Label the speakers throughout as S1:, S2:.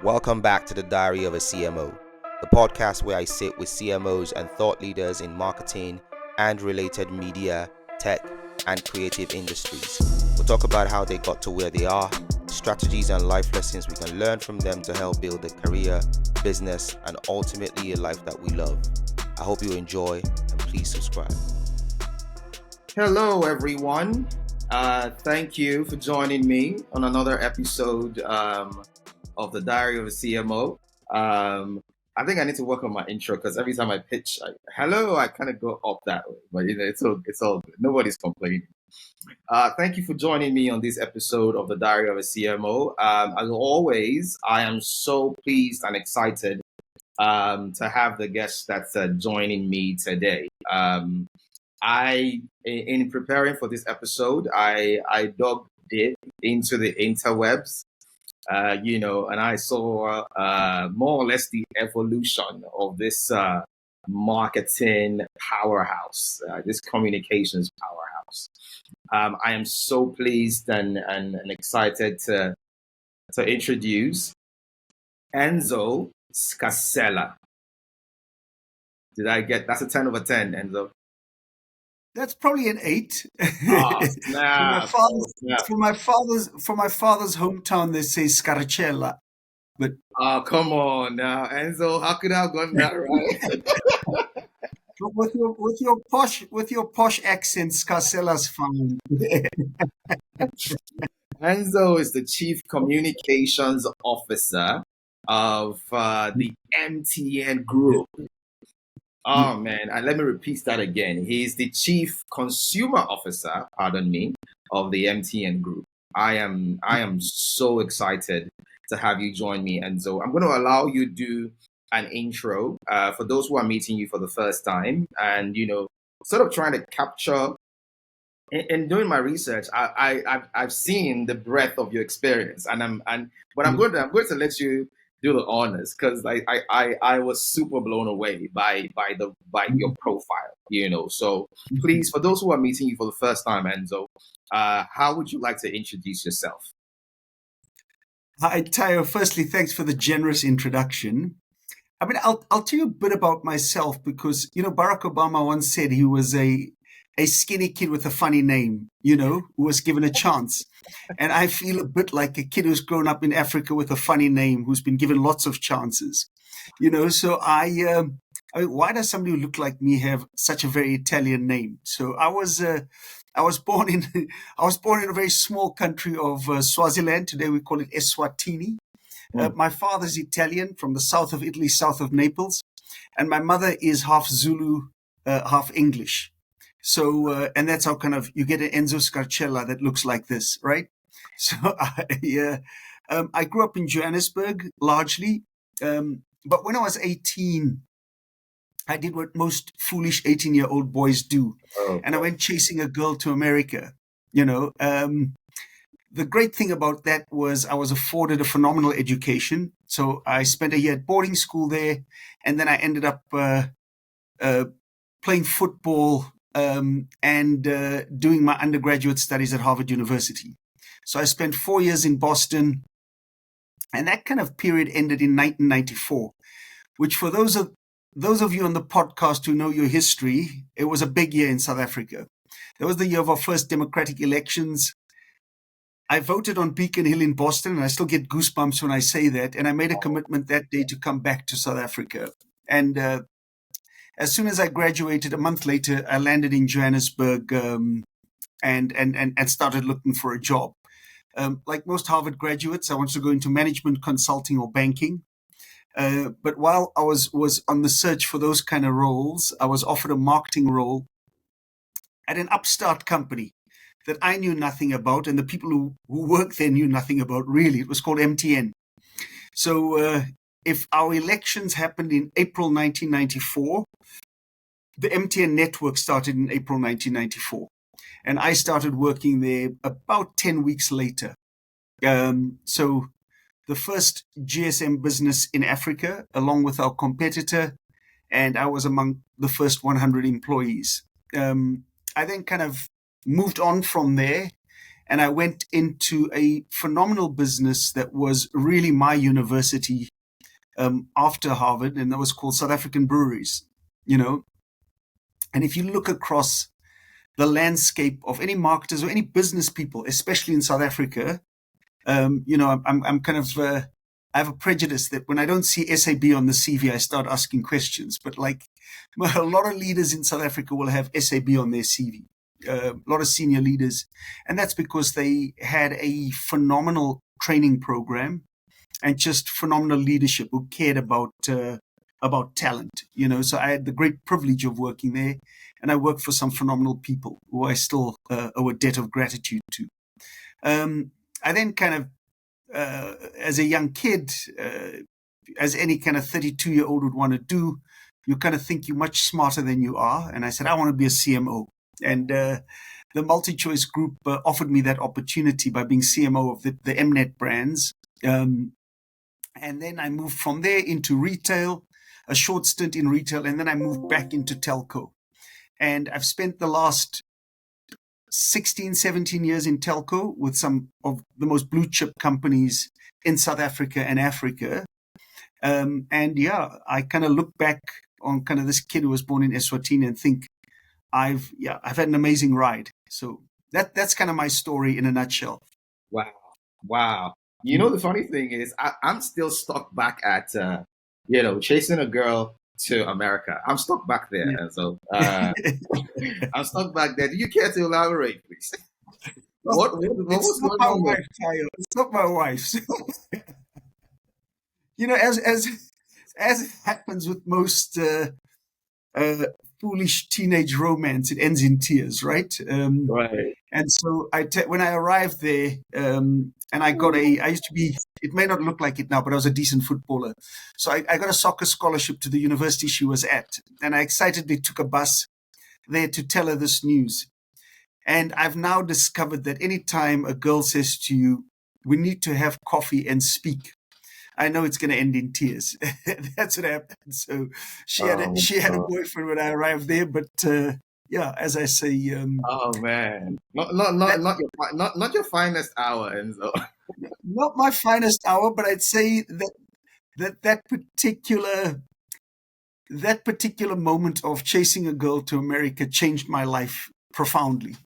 S1: Welcome back to the Diary of a CMO, the podcast where I sit with CMOs and thought leaders in marketing and related media, tech, and creative industries. We'll talk about how they got to where they are, strategies and life lessons we can learn from them to help build a career, business, and ultimately a life that we love. I hope you enjoy, and please subscribe. Hello, everyone. Thank you for joining me on another episode of the Diary of a CMO. I think I need to work on my intro because every time I pitch, hello, I kind of go up that way. But it's all good. Nobody's complaining. Thank you for joining me on this episode of the Diary of a CMO. As always, I am so pleased and excited to have the guest that's joining me today. In preparing for this episode, I dug deep into the interwebs, and I saw more or less the evolution of this marketing powerhouse, this communications powerhouse. I am so pleased and excited to introduce Enzo Scarcella. That's a 10 over 10, Enzo?
S2: That's probably an 8.
S1: Oh, snap.
S2: For my father's hometown, they say Scarcella. But
S1: come on now, Enzo, how could I have gotten that right?
S2: with your posh accent, Scarcella's fine.
S1: Enzo is the Chief Communications Officer of the MTN Group. Oh man, let me repeat that again. He's the Chief Consumer Officer, of the MTN Group. I am so excited to have you join me, Enzo. I'm going to allow you to do an intro for those who are meeting you for the first time, and sort of trying to capture. In doing my research, I've seen the breadth of your experience, but I'm going to let you do the honors because I was super blown away by your profile, So please, for those who are meeting you for the first time, Enzo, how would you like to introduce yourself?
S2: Hi, Tayo. Firstly, thanks for the generous introduction. I mean, I'll tell you a bit about myself because Barack Obama once said he was a skinny kid with a funny name, who was given a chance. And I feel a bit like a kid who's grown up in Africa with a funny name, who's been given lots of chances, So why does somebody who look like me have such a very Italian name? So I was born in a very small country of Swaziland. Today we call it Eswatini. My father's Italian from the south of Italy, south of Naples, and my mother is half Zulu, half English. So, and that's how kind of you get an Enzo Scarcella that looks like this, right? So I grew up in Johannesburg largely. But when I was 18, I did what most foolish 18-year-old boys do. And I went chasing a girl to America, The great thing about that was I was afforded a phenomenal education. So I spent a year at boarding school there. And then I ended up playing football and doing my undergraduate studies at Harvard University. So I spent 4 years in Boston, and that kind of period ended in 1994, which for those of you on the podcast who know your history, it was a big year in South Africa. That was the year of our first democratic elections. I voted on Beacon Hill in Boston, and I still get goosebumps when I say that. And I made a commitment that day to come back to South Africa. And as soon as I graduated, a month later, I landed in Johannesburg and started looking for a job. Like most Harvard graduates, I wanted to go into management, consulting, or banking. But while I was on the search for those kind of roles, I was offered a marketing role at an upstart company that I knew nothing about, and the people who worked there knew nothing about, really. It was called MTN. So if our elections happened in April 1994, the MTN network started in April 1994. And I started working there about 10 weeks later. So the first GSM business in Africa, along with our competitor, and I was among the first 100 employees. I then kind of moved on from there And I went into a phenomenal business that was really my university after Harvard, and that was called South African Breweries, you know. And if you look across the landscape of any marketers or any business people, especially in South Africa, I'm kind of, I have a prejudice that when I don't see SAB on the CV, I start asking questions. But like a lot of leaders in South Africa will have SAB on their CV, a lot of senior leaders. And that's because they had a phenomenal training program and just phenomenal leadership who cared about talent, So I had the great privilege of working there, and I worked for some phenomenal people who I still owe a debt of gratitude to. I then kind of, as a young kid, as any kind of 32-year-old would want to do, you kind of think you're much smarter than you are. And I said, I want to be a CMO. And the MultiChoice Group offered me that opportunity by being CMO of the M-Net brands. And then I moved from there into retail, a short stint in retail, and then I moved back into telco. And I've spent the last 16, 17 years in telco with some of the most blue chip companies in South Africa and Africa. I kind of look back on kind of this kid who was born in Eswatini and think I've had an amazing ride. So that's kind of my story in a nutshell.
S1: Wow. The funny thing is, I'm still stuck back at, chasing a girl to America. I'm stuck back there.
S2: Yeah.
S1: And so I'm stuck back there. Do you care to elaborate, please? What was
S2: not
S1: going
S2: my
S1: on?
S2: wife, Tayo. It's not my wife. So, as happens with most foolish teenage romance, it ends in tears, right?
S1: Right.
S2: And so when I arrived there, and I used to be, it may not look like it now, but I was a decent footballer. So I got a soccer scholarship to the university she was at. And I excitedly took a bus there to tell her this news. And I've now discovered that anytime a girl says to you, we need to have coffee and speak, I know it's going to end in tears. That's what happened. So she had a boyfriend when I arrived there, but as I say,
S1: oh man, not your finest hour, Enzo.
S2: Not my finest hour, but I'd say that particular moment of chasing a girl to America changed my life profoundly.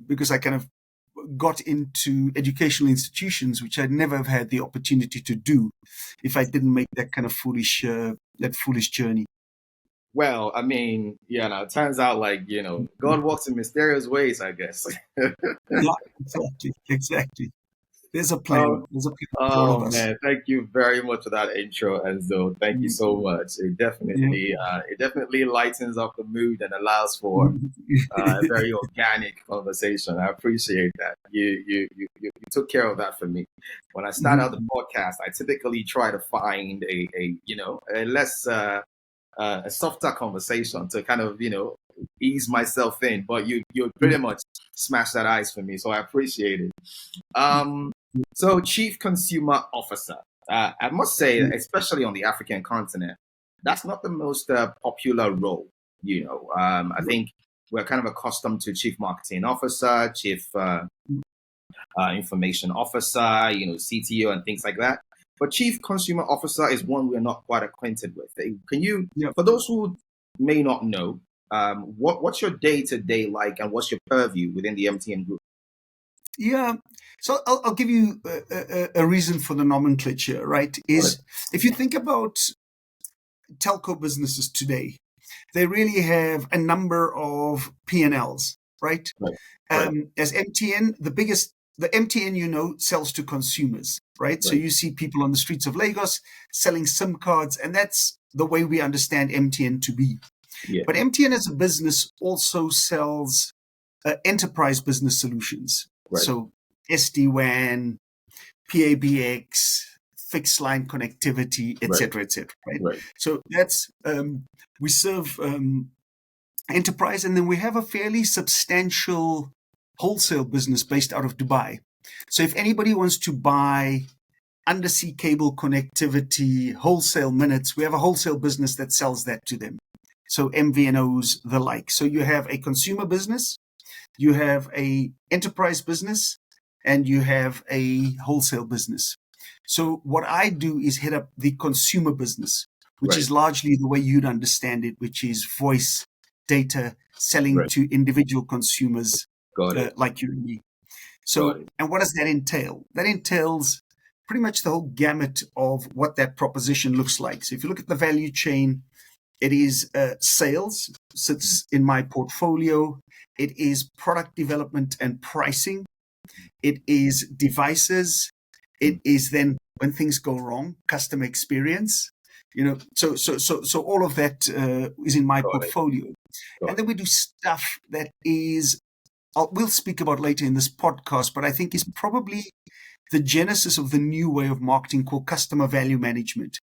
S2: Because I kind of got into educational institutions, which I'd never have had the opportunity to do if I didn't make that kind of foolish journey.
S1: Well, I mean, it turns out like, God works in mysterious ways, I guess.
S2: Yeah, exactly. There's a plan. There's a plan for all of us.
S1: Man, thank you very much for that intro, Enzo. Thank you so much. It definitely lightens up the mood and allows for a very organic conversation. I appreciate that. You took care of that for me. When I start out the podcast, I typically try to find a less a softer conversation to kind of ease myself in. But you pretty much smashed that ice for me, so I appreciate it. So, Chief Consumer Officer, I must say, especially on the African continent, that's not the most popular role. I think we're kind of accustomed to Chief Marketing Officer, Chief Information Officer, CTO and things like that. But Chief Consumer Officer is one we're not quite acquainted with. Can you, for those who may not know, what's your day-to-day like and what's your purview within the MTN Group?
S2: Yeah. So I'll give you a reason for the nomenclature, right? If you think about telco businesses today, they really have a number of P&Ls, right? As MTN, the MTN, sells to consumers, right? So you see people on the streets of Lagos selling SIM cards, and that's the way we understand MTN to be. Yeah. But MTN as a business also sells enterprise business solutions. Right. So SD-WAN, PABX, fixed line connectivity, et cetera, right? So that's, we serve enterprise, and then we have a fairly substantial wholesale business based out of Dubai. So if anybody wants to buy undersea cable connectivity, wholesale minutes, we have a wholesale business that sells that to them. So MVNOs, the like. So you have a consumer business, you have a enterprise business, and you have a wholesale business. So what I do is head up the consumer business, which
S1: Right.
S2: is largely the way you'd understand it, which is voice, data, selling
S1: Right.
S2: to individual consumers
S1: Got it.
S2: like you and me.
S1: Got
S2: So,
S1: it.
S2: and what does that entail? That entails pretty much the whole gamut of what that proposition looks like. So if you look at the value chain, it is sales, sits in my portfolio. It is product development and pricing. It is devices. It is then when things go wrong, customer experience. So all of that is in my
S1: Got it.
S2: portfolio. And
S1: Got
S2: then
S1: it.
S2: we do stuff that is, we'll speak about later in this podcast, but I think is probably the genesis of the new way of marketing called customer value management,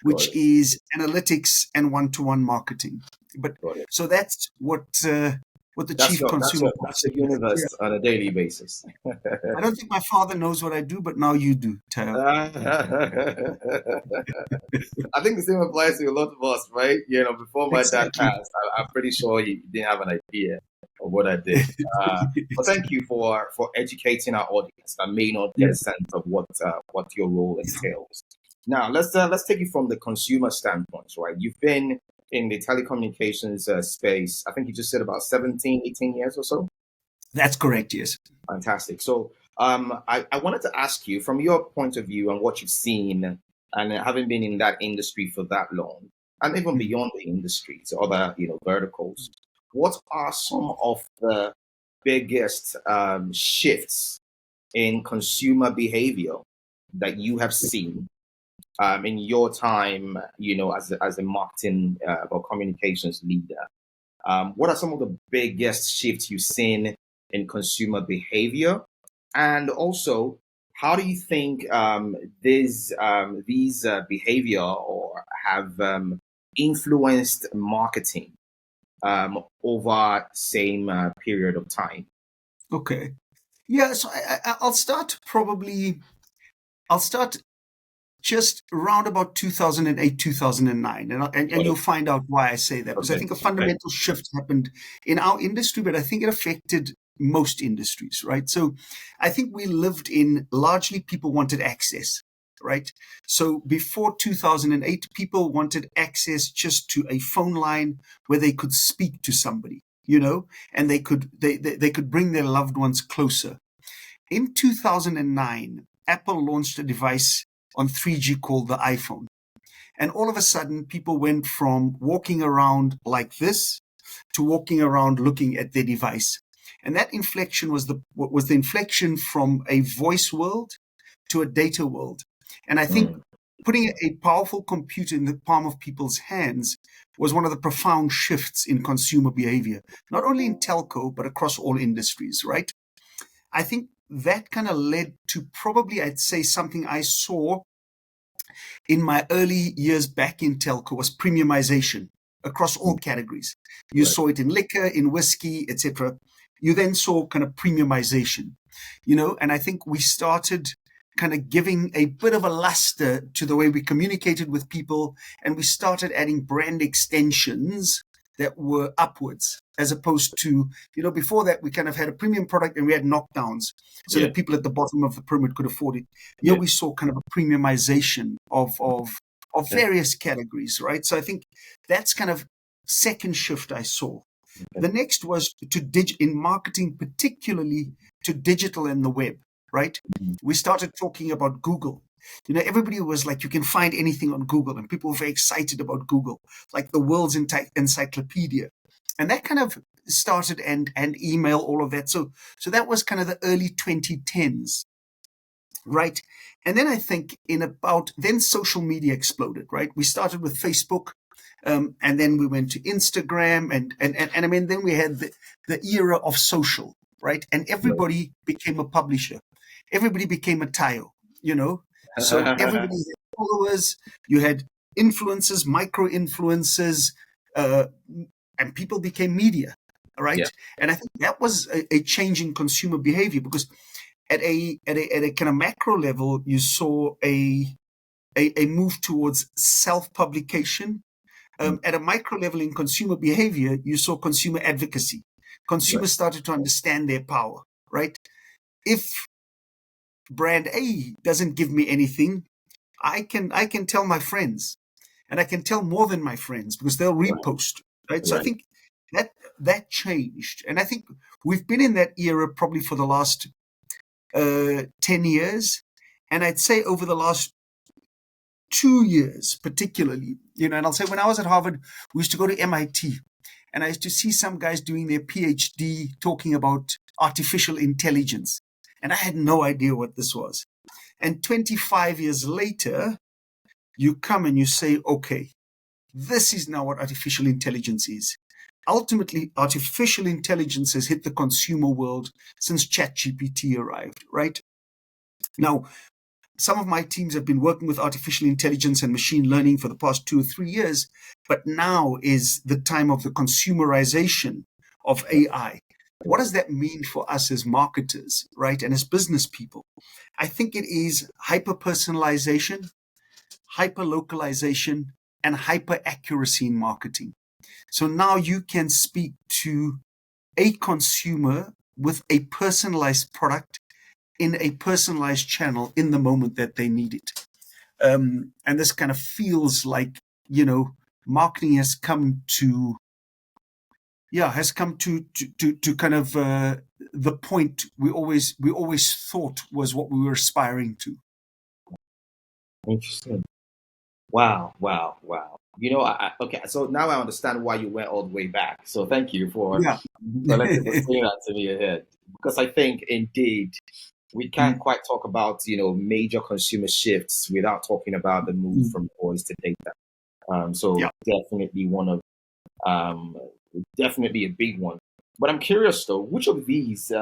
S1: Got
S2: which
S1: it.
S2: is analytics and one-to-one marketing. But
S1: Got it.
S2: so that's what the
S1: That's
S2: chief
S1: your that's
S2: consumer
S1: your that's
S2: officer
S1: your
S2: does. Yeah.
S1: universe on a daily basis.
S2: I don't think my father knows what I do, but now you do, Tao.
S1: I think the same applies to a lot of us, right? Before my dad
S2: Exactly.
S1: passed, I'm pretty sure he didn't have an idea of what I did. But thank you for educating our audience that may not get
S2: Yeah.
S1: a sense of what your role entails. Now, let's take it from the consumer standpoint, right? You've been in the telecommunications space. I think you just said about 17, 18 years or so.
S2: That's correct, yes.
S1: Fantastic. So, I wanted to ask you, from your point of view and what you've seen, and having been in that industry for that long, and even
S2: Mm.
S1: beyond the industry to other, verticals, what are some of the biggest shifts in consumer behavior that you have seen in your time, as a marketing or communications leader? What are some of the biggest shifts you've seen in consumer behavior? And also, how do you think these behavior or have influenced marketing over same period of time?
S2: Okay. Yeah, so I'll start just around about 2008, 2009. And
S1: Got
S2: you'll
S1: it.
S2: find out why I say that, because I
S1: Okay.
S2: think a
S1: Okay.
S2: fundamental shift happened in our industry, but I think it affected most industries, right? So I think we lived in largely people wanted access, right? So before 2008, people wanted access just to a phone line where they could speak to somebody, and they could bring their loved ones closer. In 2009, Apple launched a device on 3G called the iPhone. And all of a sudden, people went from walking around like this to walking around looking at their device. And that inflection was the inflection from a voice world to a data world. And I think
S1: Mm.
S2: putting a powerful computer in the palm of people's hands was one of the profound shifts in consumer behavior, not only in telco, but across all industries, right? I think that kind of led to probably, I'd say, something I saw in my early years back in telco was premiumization across all categories. You
S1: Right.
S2: saw it in liquor, in whiskey, etc. You then saw kind of premiumization, and I think we started kind of giving a bit of a luster to the way we communicated with people, and we started adding brand extensions that were upwards, as opposed to, before that we kind of had a premium product and we had knockdowns so
S1: Yeah.
S2: that people at the bottom of the pyramid could afford it. Here
S1: Yeah.
S2: we saw kind of a premiumization of
S1: Okay.
S2: various categories, right? So I think that's kind of second shift I saw.
S1: Okay.
S2: The next was in marketing, particularly to digital and the web, right?
S1: Mhm.
S2: We started talking about Google. Everybody was like, you can find anything on Google, and people were very excited about Google, like the world's encyclopedia. And that kind of started, and email, all of that. So that was kind of the early 2010s, right? And then I think then social media exploded, right? We started with Facebook, and then we went to Instagram, and I mean, then we had the era of social, right? And everybody became a publisher. Everybody became a Tayo, So everybody had followers. You had influencers, micro influencers, and people became media,
S1: Yeah.
S2: right? And I think that was a change in consumer behavior, because at a kind of macro level, you saw a move towards self-publication.
S1: Mm.
S2: At a micro level in consumer behavior, you saw consumer advocacy. consumers started to understand their power, right? If brand A doesn't give me anything, I can tell my friends, and I can tell more than my friends because they'll repost, right? So I think that changed, and I think we've been in that era probably for the last 10 years, and I'd say over the last 2 years particularly, and I'll say when I was at Harvard, we used to go to MIT, and I used to see some guys doing their PhD talking about artificial intelligence, and I had no idea what this was. And 25 years later, you come and you say, okay, this is now what artificial intelligence is. Ultimately, artificial intelligence has hit the consumer world since ChatGPT arrived, right? Now, some of my teams have been working with artificial intelligence and machine learning for the past 2 or 3 years, but now is the time of the consumerization of AI. What does that mean for us as marketers, right? And as business people? I think it is hyper-personalization, hyper-localization, and hyper-accuracy in marketing. So now you can speak to a consumer with a personalized product in a personalized channel in the moment that they need it. And this kind of feels like, marketing has come to kind of the point we always thought was what we were aspiring to.
S1: Interesting. Wow. Okay, so now I understand why you went all the way back. So thank you for saying that to me ahead. Because I think indeed we can't quite talk about, major consumer shifts without talking about the move from voice to data. Definitely a big one. But I'm curious though, which of these,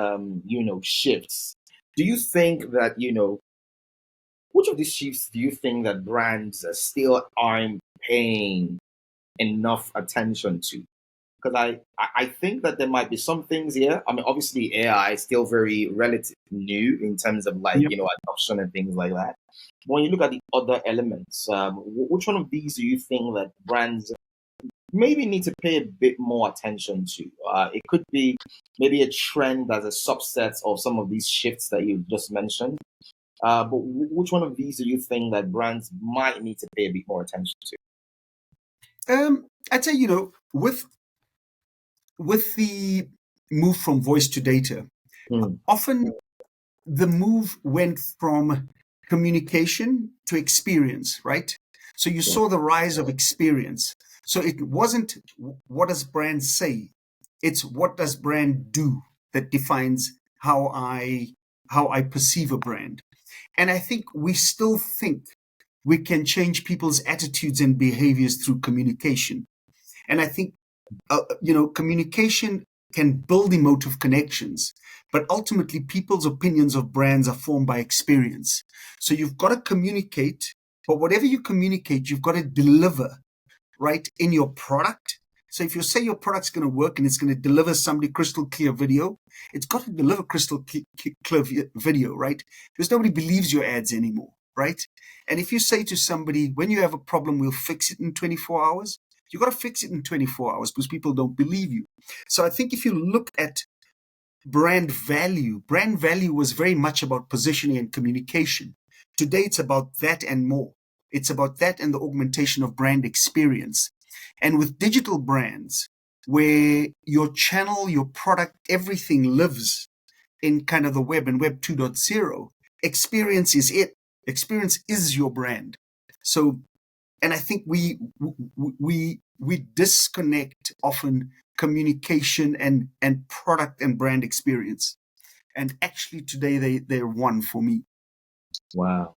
S1: shifts do you think that, which of these shifts do you think that brands still aren't paying enough attention to? Because I think that there might be some things here. I mean, obviously AI is still very relative new in terms of adoption and things like that. But when you look at the other elements, which one of these do you think that brands maybe need to pay a bit more attention to? It could be maybe a trend as a subset of some of these shifts that you just mentioned. But which one of these do you think that brands might need to pay a bit more attention
S2: to? I'd say, with the move from voice to data, often the move went from communication to experience, right? So you saw the rise of experience. So it wasn't what does brand say, it's what does brand do that defines how I perceive a brand. And I think we still think we can change people's attitudes and behaviors through communication. And I think, communication can build emotive connections, but ultimately people's opinions of brands are formed by experience. So you've got to communicate, but whatever you communicate, you've got to deliver, right, in your product. So if you say your product's going to work and it's going to deliver somebody crystal clear video, it's got to deliver crystal clear video, right? Because nobody believes your ads anymore, right? And if you say to somebody, when you have a problem, we'll fix it in 24 hours, you got to fix it in 24 hours because people don't believe you. So I think if you look at brand value was very much about positioning and communication. Today, it's about that and more. It's about that and the augmentation of brand experience. And with digital brands, where your channel, your product, everything lives in kind of the web and Web 2.0, experience is it. Experience is your brand. So, and I think we disconnect often communication and product and brand experience. And actually today they're one for me.
S1: Wow.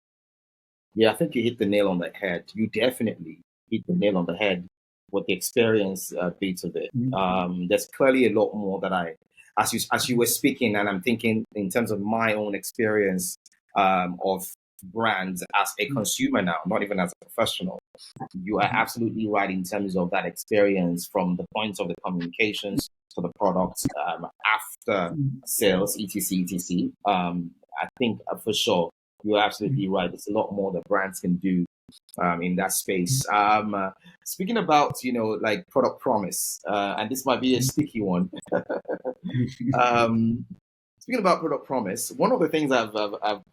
S1: Yeah, I think you hit the nail on the head. You definitely hit the nail on the head with the experience bit of it. There's clearly a lot more that as you were speaking, and I'm thinking in terms of my own experience of brands as a consumer now, not even as a professional. You are absolutely right in terms of that experience from the point of the communications to the products after sales, etc. I think for sure you're absolutely right. There's a lot more that brands can do in that space. Speaking about, like product promise, and this might be a sticky one. um, Speaking about product promise, one of the things I've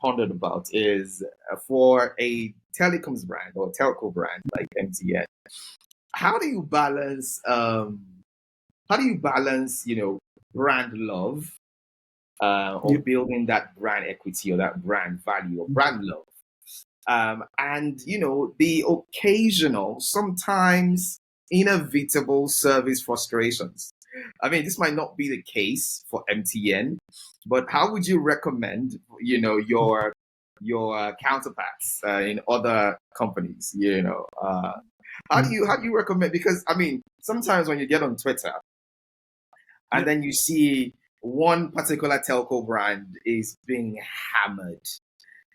S1: pondered about is for a telecoms brand or telco brand like MTN, how do you balance brand love or building that brand equity or that brand value or brand love, and the occasional, sometimes inevitable service frustrations. I mean, this might not be the case for MTN, but how would you recommend, your counterparts in other companies? How do you recommend? Because I mean, sometimes when you get on Twitter and then you see one particular telco brand is being hammered,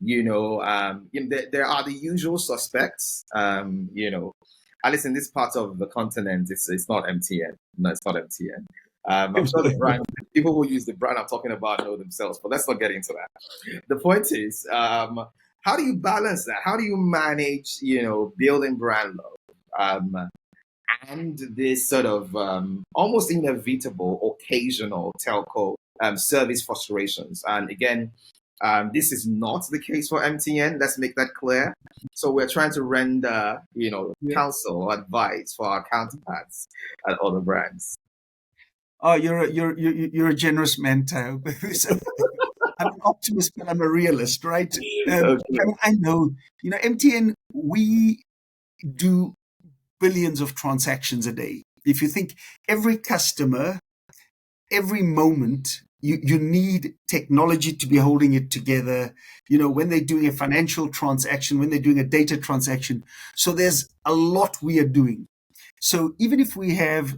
S1: there are the usual suspects. At least in this part of the continent, it's not MTN. No, it's not MTN. I'm sure the brand people who use the brand I'm talking about know themselves, but let's not get into that. The point is, how do you balance that? How do you manage, building brand love, and this sort of almost inevitable occasional telco service frustrations? And again, this is not the case for MTN. Let's make that clear. So we're trying to render, counsel or advice for our counterparts at other brands.
S2: Oh, you're a generous man, Tao. I'm an optimist, but I'm a realist, right?
S1: Okay.
S2: I know, MTN, we do billions of transactions a day. If you think every customer, every moment, you need technology to be holding it together, when they're doing a financial transaction, when they're doing a data transaction. So there's a lot we are doing. So even if we have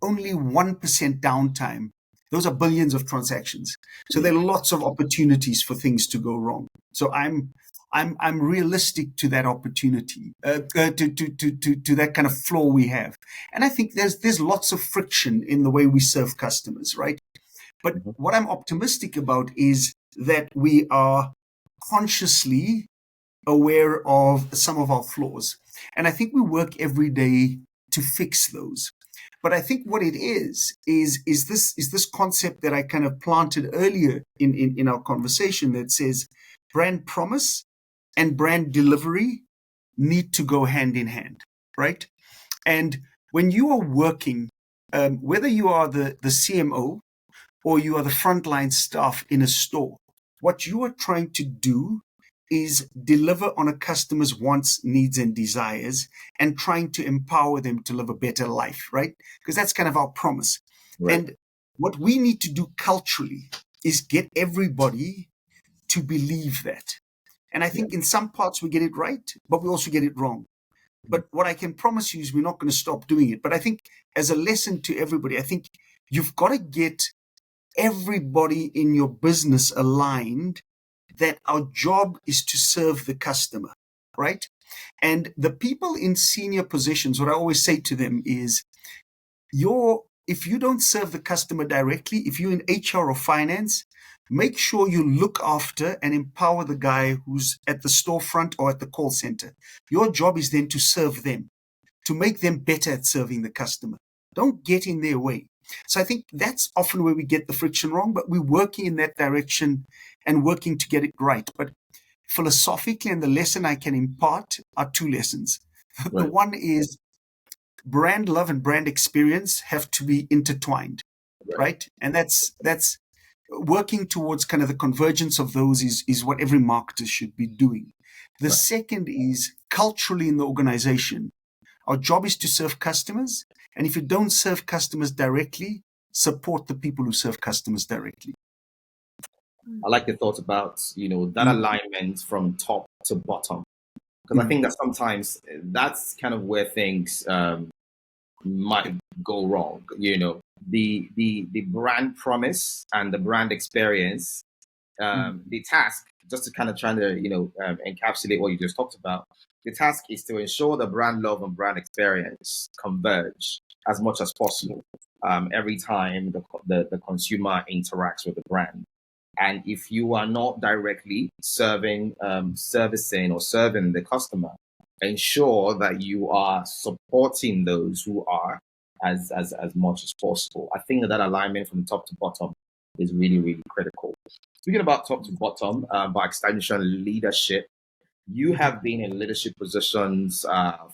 S2: only 1% downtime, those are billions of transactions. So there are lots of opportunities for things to go wrong. So I'm realistic to that opportunity, to that kind of flaw we have. And I think there's lots of friction in the way we serve customers, right? But what I'm optimistic about is that we are consciously aware of some of our flaws. And I think we work every day to fix those. But I think what it is this concept that I kind of planted earlier in our conversation that says brand promise and brand delivery need to go hand in hand, right? And when you are working, whether you are the CMO or you are the frontline staff in a store, what you are trying to do is deliver on a customer's wants, needs, and desires, and trying to empower them to live a better life, right? Because that's kind of our promise. Right. And what we need to do culturally is get everybody to believe that. And I think in some parts we get it right, but we also get it wrong. But what I can promise you is we're not going to stop doing it. But I think as a lesson to everybody, I think you've got to get everybody in your business aligned that our job is to serve the customer, right? And the people in senior positions, what I always say to them is, if you don't serve the customer directly, if you're in HR or finance, make sure you look after and empower the guy who's at the storefront or at the call center. Your job is then to serve them, to make them better at serving the customer. Don't get in their way. So I think that's often where we get the friction wrong, but we're working in that direction and working to get it right. But philosophically, and the lesson I can impart are two lessons. Right. The one is brand love and brand experience have to be intertwined, right? And that's working towards kind of the convergence of those is what every marketer should be doing. The second is culturally in the organization. Our job is to serve customers. And if you don't serve customers directly, support the people who serve customers directly.
S1: I like the thought about, that alignment from top to bottom. Because I think that sometimes that's kind of where things might go wrong. The brand promise and the brand experience, the task, just to kind of try to, encapsulate what you just talked about. The task is to ensure the brand love and brand experience converge as much as possible every time the consumer interacts with the brand. And if you are not directly servicing or serving the customer, ensure that you are supporting those who are as much as possible. I think that alignment from top to bottom is really, really critical. Speaking about top to bottom, by extension, leadership, you have been in leadership positions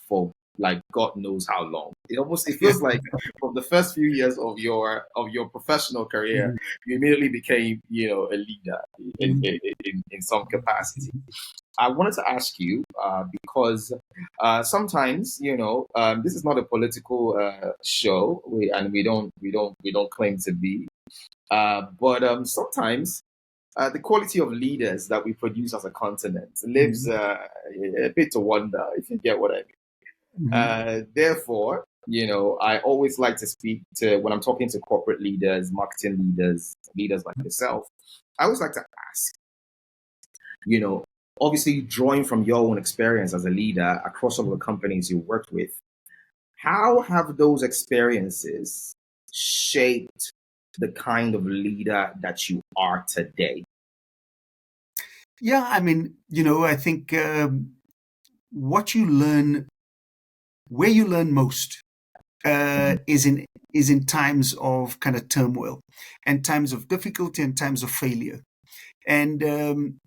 S1: for like God knows how long. It feels like from the first few years of your professional career, you immediately became a leader in some capacity. I wanted to ask you because sometimes this is not a political show, and we don't claim to be, but sometimes the quality of leaders that we produce as a continent leaves a bit to wonder, if you get what I mean. Therefore, I always like to speak to, when I'm talking to corporate leaders, marketing leaders, leaders like yourself, I always like to ask, obviously drawing from your own experience as a leader across all the companies you worked with, how have those experiences shaped the kind of leader that you are today?
S2: Yeah, I mean, I think what you learn, where you learn most, is in times of kind of turmoil, and times of difficulty, and times of failure, and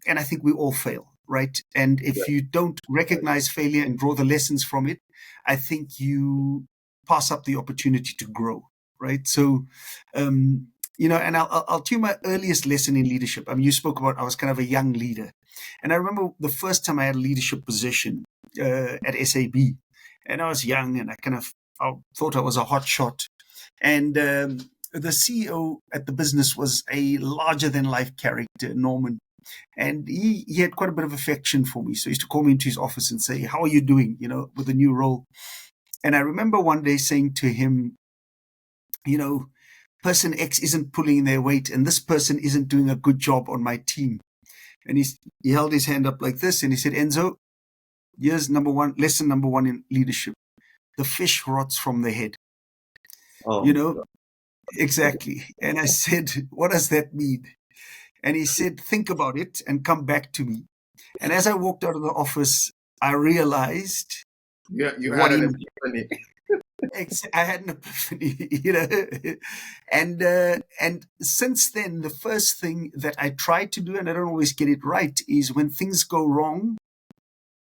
S2: I think we all fail, right? And if you don't recognize failure and draw the lessons from it, I think you pass up the opportunity to grow, right? So, and I'll tell you my earliest lesson in leadership. I mean, you spoke about I was kind of a young leader, and I remember the first time I had a leadership position at SAB, and I was young, and I thought I was a hot shot, and the CEO at the business was a larger than life character, Norman. And he had quite a bit of affection for me. So he used to call me into his office and say, "How are you doing, with the new role?" And I remember one day saying to him, person X isn't pulling their weight, and this person isn't doing a good job on my team. And he held his hand up like this, and he said, "Enzo, here's lesson number one in leadership. The fish rots from the head."
S1: Oh,
S2: Exactly. And I said, "What does that mean?" And he said, "Think about it and come back to me." And as I walked out of the office, I realized
S1: you
S2: what
S1: had
S2: he
S1: an
S2: meant.
S1: epiphany.
S2: I had an epiphany, and since then, the first thing that I try to do, and I don't always get it right, is when things go wrong,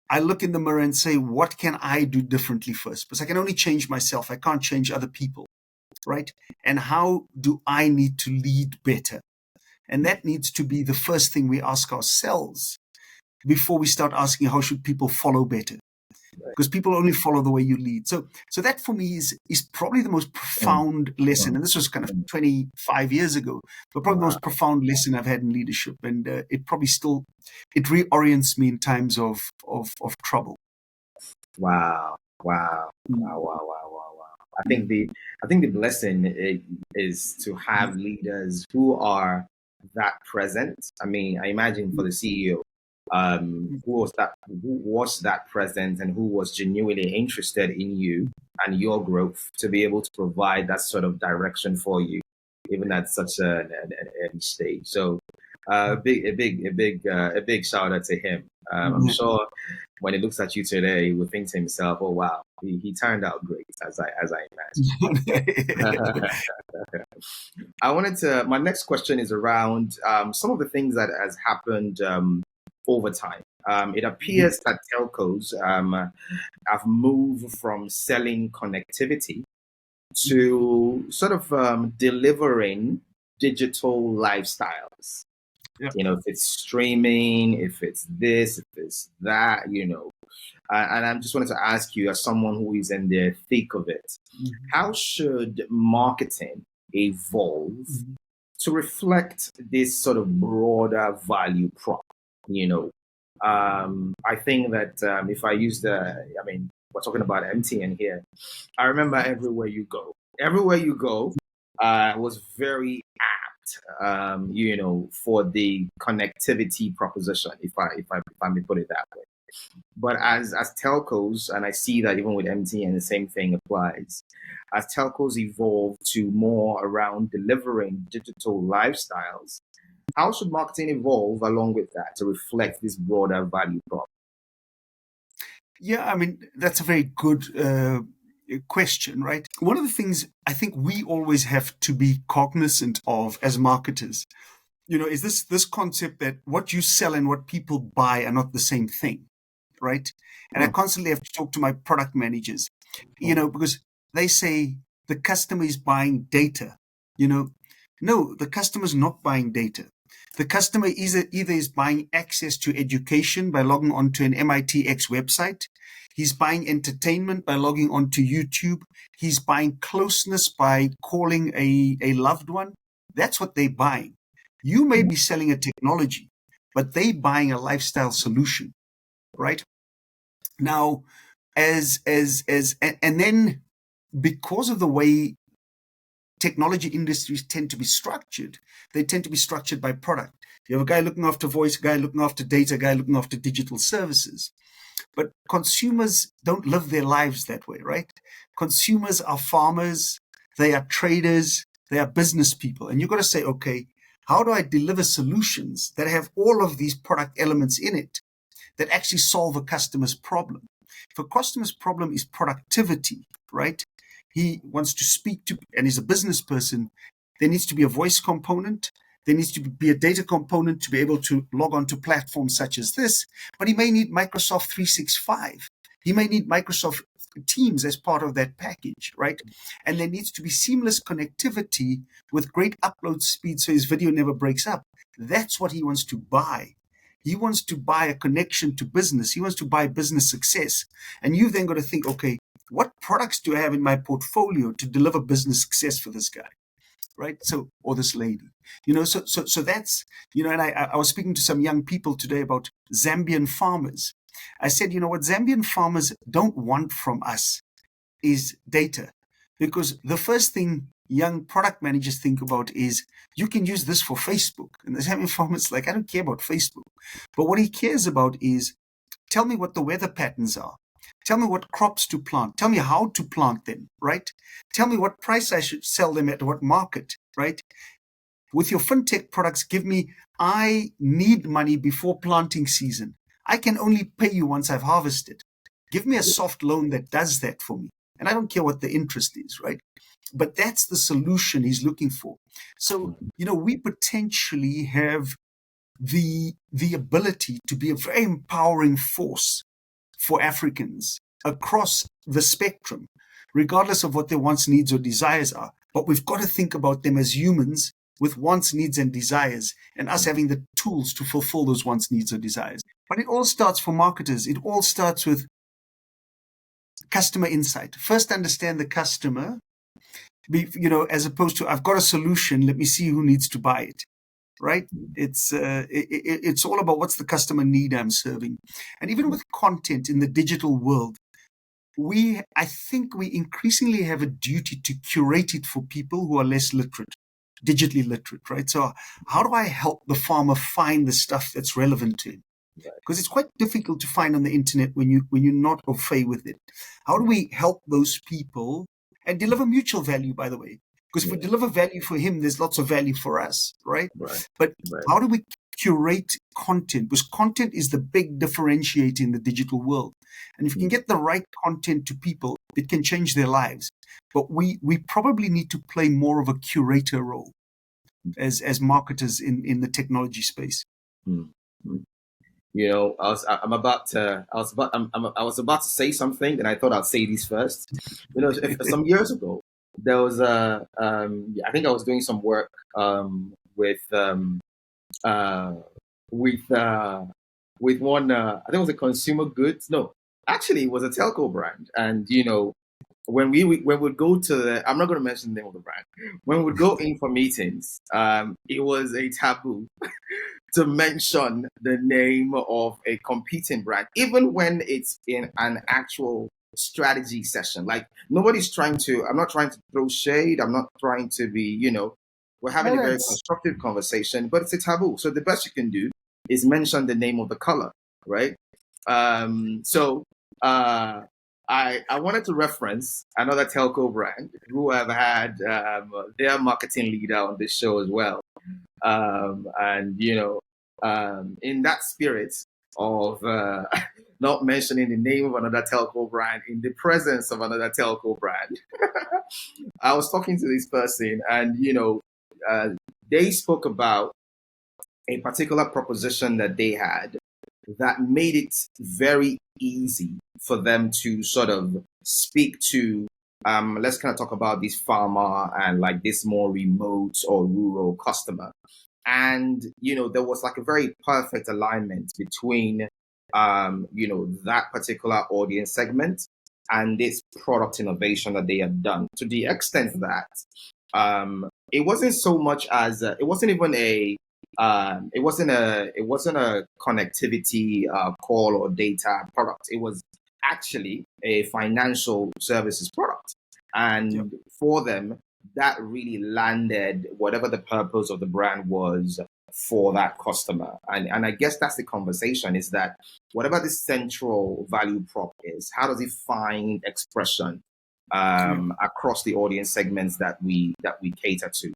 S2: I look in the mirror and say, "What can I do differently first?" Because I can only change myself. I can't change other people, right? And how do I need to lead better? And that needs to be the first thing we ask ourselves before we start asking how should people follow better, because people only follow the way you lead. So that for me is probably the most profound lesson, and this was kind of 25 years ago, but probably the most profound lesson I've had in leadership, and it probably still reorients me in times of trouble.
S1: Wow. Wow. Wow. Wow. Wow. Wow. Wow. I think the blessing is to have leaders who are that present. I mean, I imagine for the CEO, who was that present and who was genuinely interested in you and your growth to be able to provide that sort of direction for you, even at such an early stage. So, a big shout out to him. I'm sure when he looks at you today, he will think to himself, "Oh wow, he turned out great," as I imagine. My next question is around some of the things that has happened over time. It appears that telcos have moved from selling connectivity to sort of delivering digital lifestyles.
S2: Yeah.
S1: If it's streaming, if it's this, if it's that, and I just wanted to ask you, as someone who is in the thick of it, how should marketing evolve to reflect this sort of broader value prop? I think that if I use we're talking about MTN here. I remember everywhere you go, was very for the connectivity proposition, if I may put it that way. But as telcos, and I see that even with MTN, the same thing applies. As telcos evolve to more around delivering digital lifestyles, how should marketing evolve along with that to reflect this broader value prop?
S2: Yeah, I mean, that's a very good question, right? One of the things I think we always have to be cognizant of as marketers, is this concept that what you sell and what people buy are not the same thing, right? And I
S1: Mm,
S2: constantly have to talk to my product managers,
S1: mm,
S2: because they say the customer is buying data. No, the customer's not buying data. The customer either is buying access to education by logging onto an MITx website. He's buying entertainment by logging onto YouTube. He's buying closeness by calling a loved one. That's what they're buying. You may be selling a technology, but they buying a lifestyle solution, right? Now, and then because of the way technology industries tend to be structured, they tend to be structured by product. You have a guy looking after voice, a guy looking after data, a guy looking after digital services. But consumers don't live their lives that way, right? Consumers are farmers, they are traders, they are business people. And you've got to say, okay, how do I deliver solutions that have all of these product elements in it that actually solve a customer's problem? If a customer's problem is productivity, right? He wants to speak to, and he's a business person, there needs to be a voice component. There needs to be a data component to be able to log on to platforms such as this, but he may need Microsoft 365. He may need Microsoft Teams as part of that package, right? And there needs to be seamless connectivity with great upload speed so his video never breaks up. That's what he wants to buy. He wants to buy a connection to business. He wants to buy business success. And you've then got to think, okay, what products do I have in my portfolio to deliver business success for this guy? Right? So, or this lady, so that's, and I was speaking to some young people today about Zambian farmers. I said, what Zambian farmers don't want from us is data, because the first thing young product managers think about is you can use this for Facebook. And the Zambian farmer's like, I don't care about Facebook. But what he cares about is tell me what the weather patterns are. Tell me what crops to plant. Tell me how to plant them, right? Tell me what price I should sell them at what market, right? With your fintech products, give me, I need money before planting season. I can only pay you once I've harvested. Give me a soft loan that does that for me. And I don't care what the interest is, right? But that's the solution he's looking for. So, we potentially have the ability to be a very empowering force for Africans across the spectrum, regardless of what their wants, needs, or desires are. But we've got to think about them as humans with wants, needs, and desires, and us having the tools to fulfill those wants, needs, or desires. But it all starts for marketers. It all starts with customer insight. First, understand the customer, as opposed to I've got a solution. Let me see who needs to buy it. Right? It's all about what's the customer need I'm serving. And even with content in the digital world, I think we increasingly have a duty to curate it for people who are less literate, digitally literate, right? So how do I help the farmer find the stuff that's relevant to him? Because it's quite difficult to find on the internet when you're not au fait with it. How do we help those people and deliver mutual value, by the way? Because if we deliver value for him, there's lots of value for us, right?
S1: right,
S2: But
S1: right.
S2: how do we curate content? Because content is the big differentiator in the digital world. And if you can get the right content to people, it can change their lives. But we probably need to play more of a curator role as marketers in the technology space.
S1: Mm, mm. I was about to say something, and I thought I'd say this first. Some years ago, there was I think I was doing some work uh, with one, I think it was a consumer goods. No, actually, it was a telco brand, and when when we go to I'm not going to mention the name of the brand. When we go in for meetings, it was a taboo to mention the name of a competing brand, even when it's in an actual strategy session. Like I'm not trying to throw shade. I'm not trying to be, we're having a very constructive conversation, but it's a taboo. So the best you can do is mention the name of the color, right? So I wanted to reference another telco brand who have had their marketing leader on this show as well. And in that spirit of not mentioning the name of another telco brand in the presence of another telco brand. I was talking to this person, and uh, they spoke about a particular proposition that they had that made it very easy for them to sort of speak to. Let's kind of talk about this farmer and like this more remote or rural customer. And there was like a very perfect alignment between that particular audience segment and this product innovation that they had done, to the extent that it wasn't so much as it wasn't even a it wasn't a connectivity call or data product. It was actually a financial services product, and
S2: Yep.
S1: for them, that really landed whatever the purpose of the brand was for that customer. And I guess that's the conversation, is that whatever the central value prop is, how does it find expression
S2: Yeah.
S1: across the audience segments that we cater to?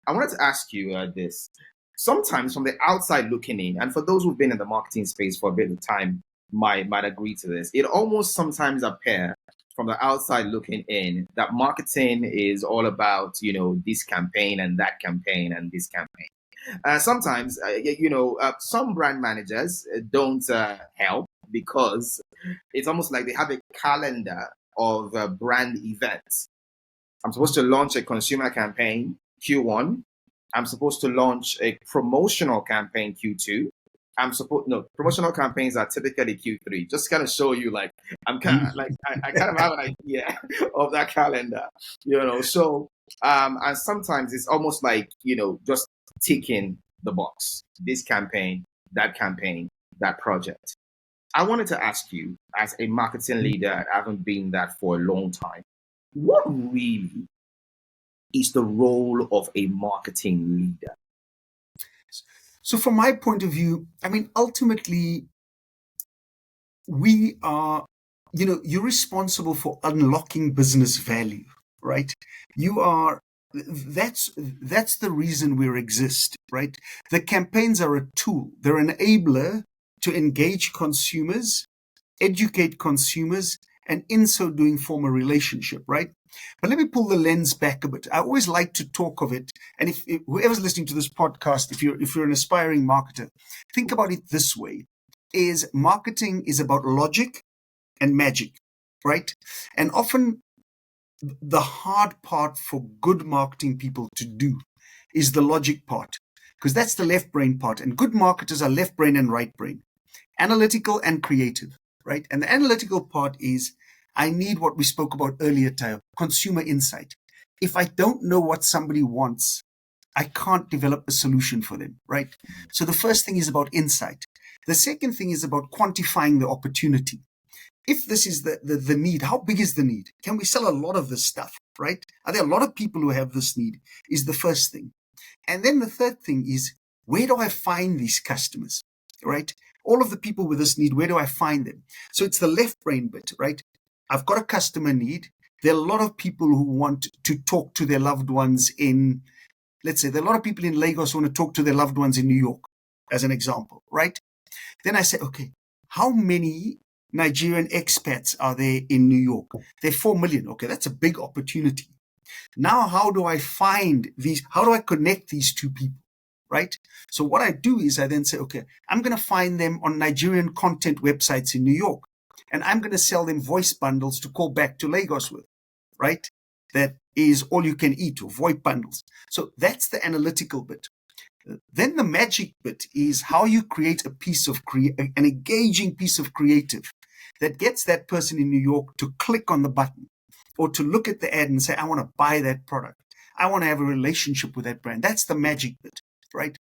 S1: I wanted to ask you this. Sometimes from the outside looking in, and for those who've been in the marketing space for a bit of time might agree to this, it almost sometimes appears from the outside looking in that marketing is all about, this campaign and that campaign and this campaign. Sometimes, some brand managers don't help, because it's almost like they have a calendar of brand events. I'm supposed to launch a consumer campaign Q1. I'm supposed to launch a promotional campaign Q2. Promotional campaigns are typically Q3. Just kind of show you, like, I'm kind of like, I kind of have an idea of that calendar, So, and sometimes it's almost like, just ticking the box. This campaign, that project. I wanted to ask you, as a marketing leader, I haven't been that for a long time, what really is the role of a marketing leader?
S2: So, from my point of view, I mean, ultimately, we are, you're responsible for unlocking business value, right? You are, that's the reason we exist, right? The campaigns are a tool, they're an enabler to engage consumers, educate consumers, and in so doing form a relationship, right? But let me pull the lens back a bit. I always like to talk of it, and if whoever's listening to this podcast, if you're an aspiring marketer, think about it this way: is marketing is about logic and magic, right? And often the hard part for good marketing people to do is the logic part, because that's the left brain part, and good marketers are left brain and right brain, analytical and creative, right? And the analytical part is, I need what we spoke about earlier, Tayo, consumer insight. If I don't know what somebody wants, I can't develop a solution for them, right? So the first thing is about insight. The second thing is about quantifying the opportunity. If this is the need, how big is the need? Can we sell a lot of this stuff, right? Are there a lot of people who have this need? Is the first thing. And then the third thing is, where do I find these customers, right? All of the people with this need, where do I find them? So it's the left brain bit, right? I've got a customer need. There are a lot of people who want to talk to their loved ones in, let's say, there are a lot of people in Lagos who want to talk to their loved ones in New York, as an example, right? Then I say, okay, how many Nigerian expats are there in New York? They're 4 million. Okay, that's a big opportunity. Now, how do I find these? How do I connect these two people? Right? So what I do is I then say, okay, I'm going to find them on Nigerian content websites in New York, and I'm going to sell them voice bundles to call back to Lagos with, right? That is all you can eat, or VoIP bundles. So that's the analytical bit. Then the magic bit is how you create a piece of an engaging piece of creative that gets that person in New York to click on the button or to look at the ad and say, I want to buy that product. I want to have a relationship with that brand. That's the magic bit, right?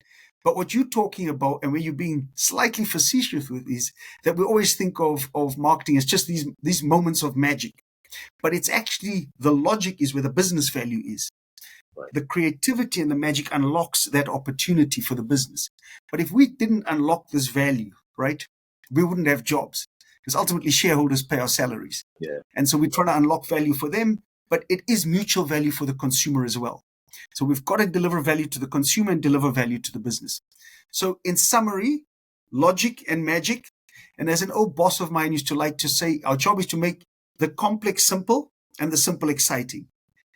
S2: But what you're talking about, and where you're being slightly facetious with, is that we always think of marketing as just these moments of magic. But it's actually, the logic is where the business value is.
S1: Right.
S2: The creativity and the magic unlocks that opportunity for the business. But if we didn't unlock this value, right, we wouldn't have jobs, because ultimately shareholders pay our salaries.
S1: Yeah.
S2: And so we're trying to unlock value for them, but it is mutual value for the consumer as well. So we've got to deliver value to the consumer and deliver value to the business. So in summary, logic and magic. And as an old boss of mine used to like to say, our job is to make the complex simple and the simple exciting.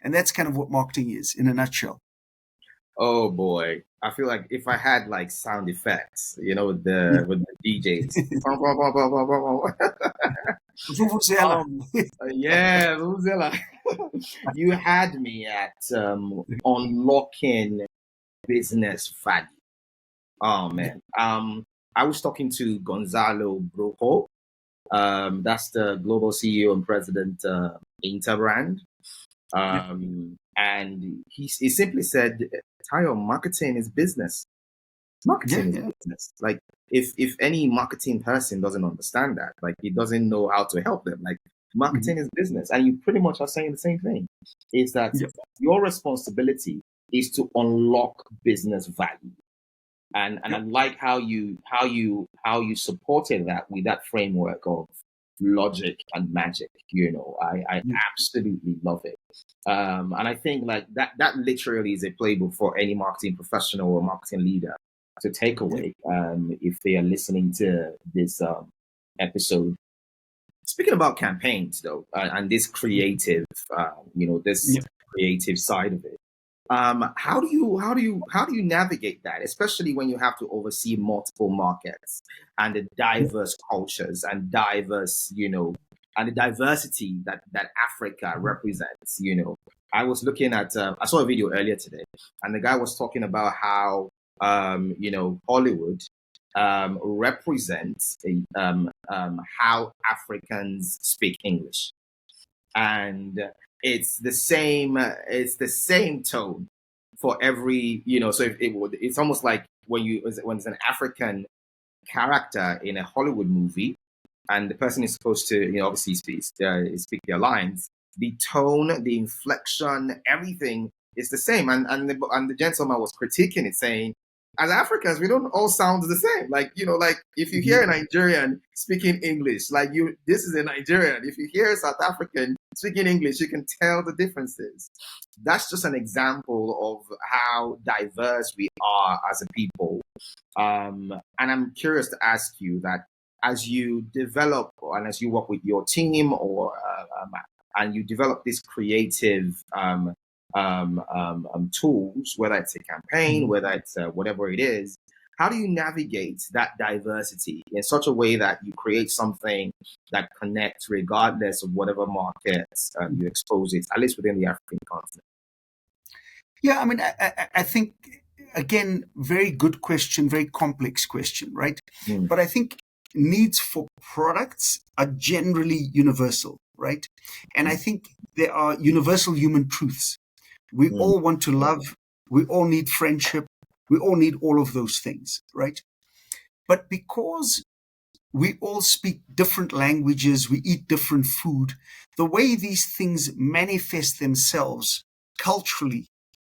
S2: And that's kind of what marketing is in a nutshell.
S1: Oh boy, I feel like if I had like sound effects, with
S2: Yeah.
S1: the DJs.
S2: Vuvuzela.
S1: um, yeah, Mozilla. You had me at unlocking business value. Oh
S2: Yeah.
S1: man. I was talking to Gonzalo Brojo. That's the global CEO and president Interbrand.
S2: Yeah.
S1: And he simply said, Tayo, marketing is business.
S2: Yeah.
S1: Marketing is
S2: Yeah.
S1: business. Like if any marketing person doesn't understand that, like he doesn't know how to help them. Like
S2: Mhm.
S1: marketing is business. And you pretty much are saying the same thing. Is that
S2: Yeah.
S1: your responsibility is to unlock business value. And I
S2: Yeah.
S1: like how you supported that with that framework of logic and magic. I
S2: Yeah.
S1: absolutely love it. And I think like that literally is a playbook for any marketing professional or marketing leader to take
S2: Yeah.
S1: away if they are listening to this episode. Speaking about campaigns though, and this creative, this
S2: Yeah.
S1: creative side of it. How do you navigate that, especially when you have to oversee multiple markets and the
S2: Yeah.
S1: diverse cultures and diverse, and the diversity that Africa represents. I was looking at, I saw a video earlier today, and the guy was talking about how, Hollywood represents how Africans speak English, and it's the same tone for every, so it's almost like when it's an African character in a Hollywood movie and the person is supposed to, obviously speak their lines, the tone, the inflection, everything is the same. And the gentleman was critiquing it, saying, as Africans, we don't all sound the same. Like, like if you hear
S2: Mhm.
S1: a Nigerian speaking English, like this is a Nigerian. If you hear a South African speaking English, you can tell the differences. That's just an example of how diverse we are as a people. And I'm curious to ask you that as you develop and as you work with your team, and you develop these creative tools, whether it's a campaign,
S2: Mhm.
S1: whether it's whatever it is, how do you navigate that diversity in such a way that you create something that connects regardless of whatever markets you expose it, at least within the African continent?
S2: Yeah, I mean, I think, again, very good question, very complex question, right?
S1: Mm,
S2: But I think needs for products are generally universal, right? And I
S1: mm,
S2: think there are universal human truths. We
S1: mm,
S2: all want to love, we all need friendship, we all need all of those things, right? But because we all speak different languages, we eat different food, the way these things manifest themselves culturally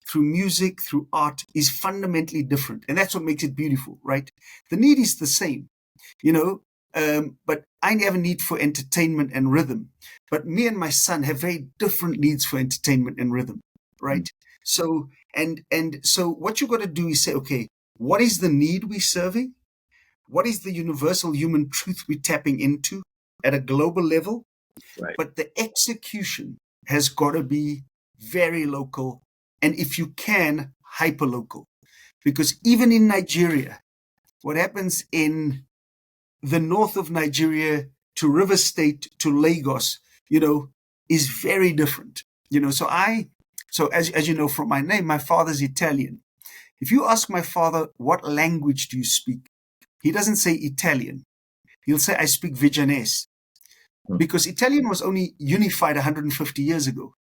S2: through music, through art, is fundamentally different. And that's what makes it beautiful, right? The need is the same, you know, but I have a need for entertainment and rhythm. But me and my son have very different needs for entertainment and rhythm,
S1: mm,
S2: right? So, and so what you got to do is say, okay, what is the need we're serving? What is the universal human truth we're tapping into at a global level?
S1: right.
S2: But the execution has got to be very local, and if you can, hyper local. Because even in Nigeria, what happens in the north of Nigeria to River State to Lagos, is very different. So as you know from my name, my father's Italian. If you ask my father, what language do you speak? He doesn't say Italian. He'll say, I speak Vigenese.
S1: Mm,
S2: Because Italian was only unified 150 years ago.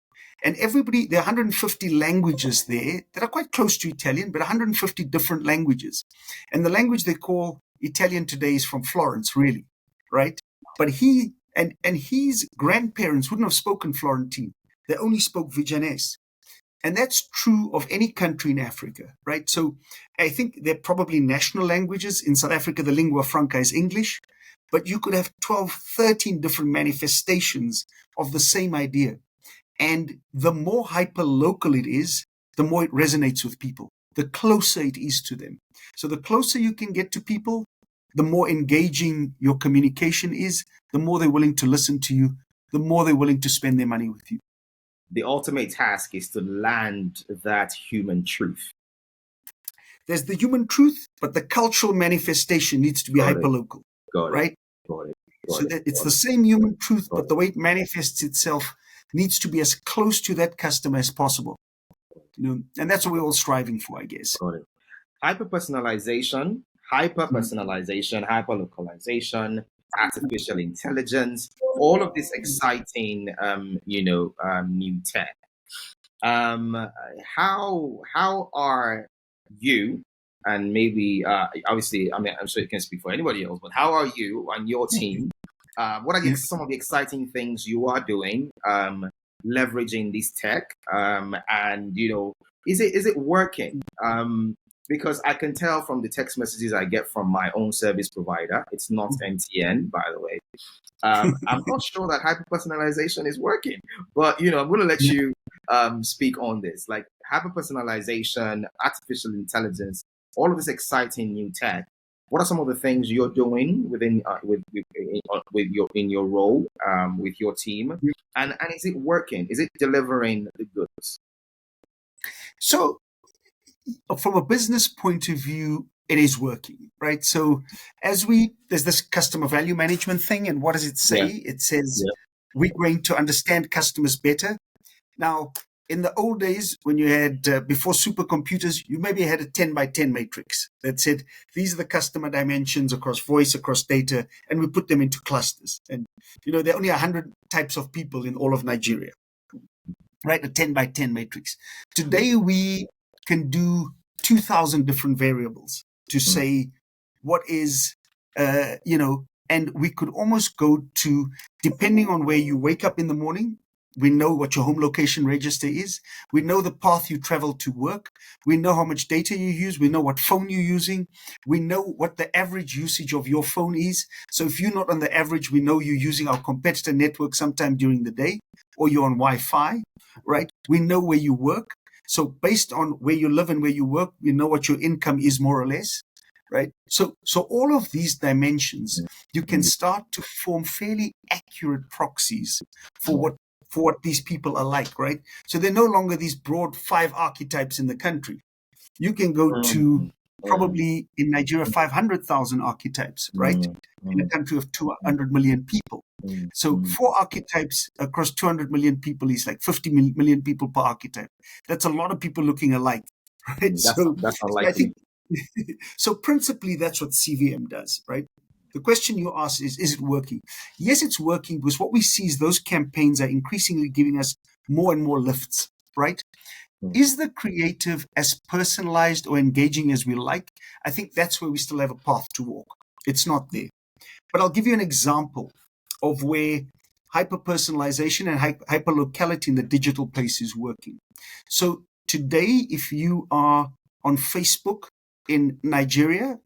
S2: And there are 150 languages there that are quite close to Italian, but 150 different languages. And the language they call Italian today is from Florence, really, right? But and his grandparents wouldn't have spoken Florentine. They only spoke Vigenese. And that's true of any country in Africa, right? So I think they're probably national languages. In South Africa, the lingua franca is English, but you could have 12, 13 different manifestations of the same idea. And the more hyper local it is, the more it resonates with people, the closer it is to them. So the closer you can get to people, the more engaging your communication is, the more they're willing to listen to you, the more they're willing to spend their money with you.
S1: The ultimate task is to land that human truth.
S2: There's the human truth, but the cultural manifestation needs to be hyperlocal, right? So that it's the same human truth, but the way it manifests itself needs to be as close to that customer as possible. And that's what we're all striving for, I guess.
S1: Hyper-personalization, hyper-localization, artificial intelligence, all of this exciting, new tech. How are you, and maybe, obviously, I mean, I'm sure you can speak for anybody else, but how are you and your team? What are some of the exciting things you are doing, leveraging this tech? And, is it working? Because I can tell from the text messages I get from my own service provider, it's not MTN, by the way. I'm not sure that hyper-personalization is working, but, I'm going to let you speak on this. Like hyper-personalization, artificial intelligence, all of this exciting new tech. What are some of the things you're doing within in your role with your team, and is it working? Is it delivering the goods?
S2: So, from a business point of view, it is working, right? So, there's this customer value management thing, and what does it say? Yeah. It says we're going to understand customers better. Now, in the old days, when you had, before supercomputers, you maybe had a 10 by 10 matrix that said, these are the customer dimensions across voice, across data, and we put them into clusters. And, there are only 100 types of people in all of Nigeria, right? A 10 by 10 matrix. Today, we can do 2,000 different variables to say what is, and we could almost go to, depending on where you wake up in the morning, we know what your home location register is. We know the path you travel to work. We know how much data you use. We know what phone you're using. We know what the average usage of your phone is. So if you're not on the average, we know you're using our competitor network sometime during the day, or you're on Wi-Fi, right? We know where you work. So based on where you live and where you work, we know what your income is more or less, right? So all of these dimensions, you can start to form fairly accurate proxies for what these people are like, right? So they're no longer these broad 5 archetypes in the country. You can go to probably in Nigeria 500,000 archetypes, right? In a country of 200 million people. So 4 archetypes across 200 million people is like 50 million people per archetype. That's a lot of people looking alike, right?
S1: That's unlikely.
S2: I think, so principally that's what CVM does, right? The question you ask is it working? Yes, it's working, because what we see is those campaigns are increasingly giving us more and more lifts, right? Is the creative as personalized or engaging as we like? I think that's where we still have a path to walk. It's not there. But I'll give you an example of where hyper-personalization and hyper-locality in the digital place is working. So today, if you are on Facebook in Nigeria,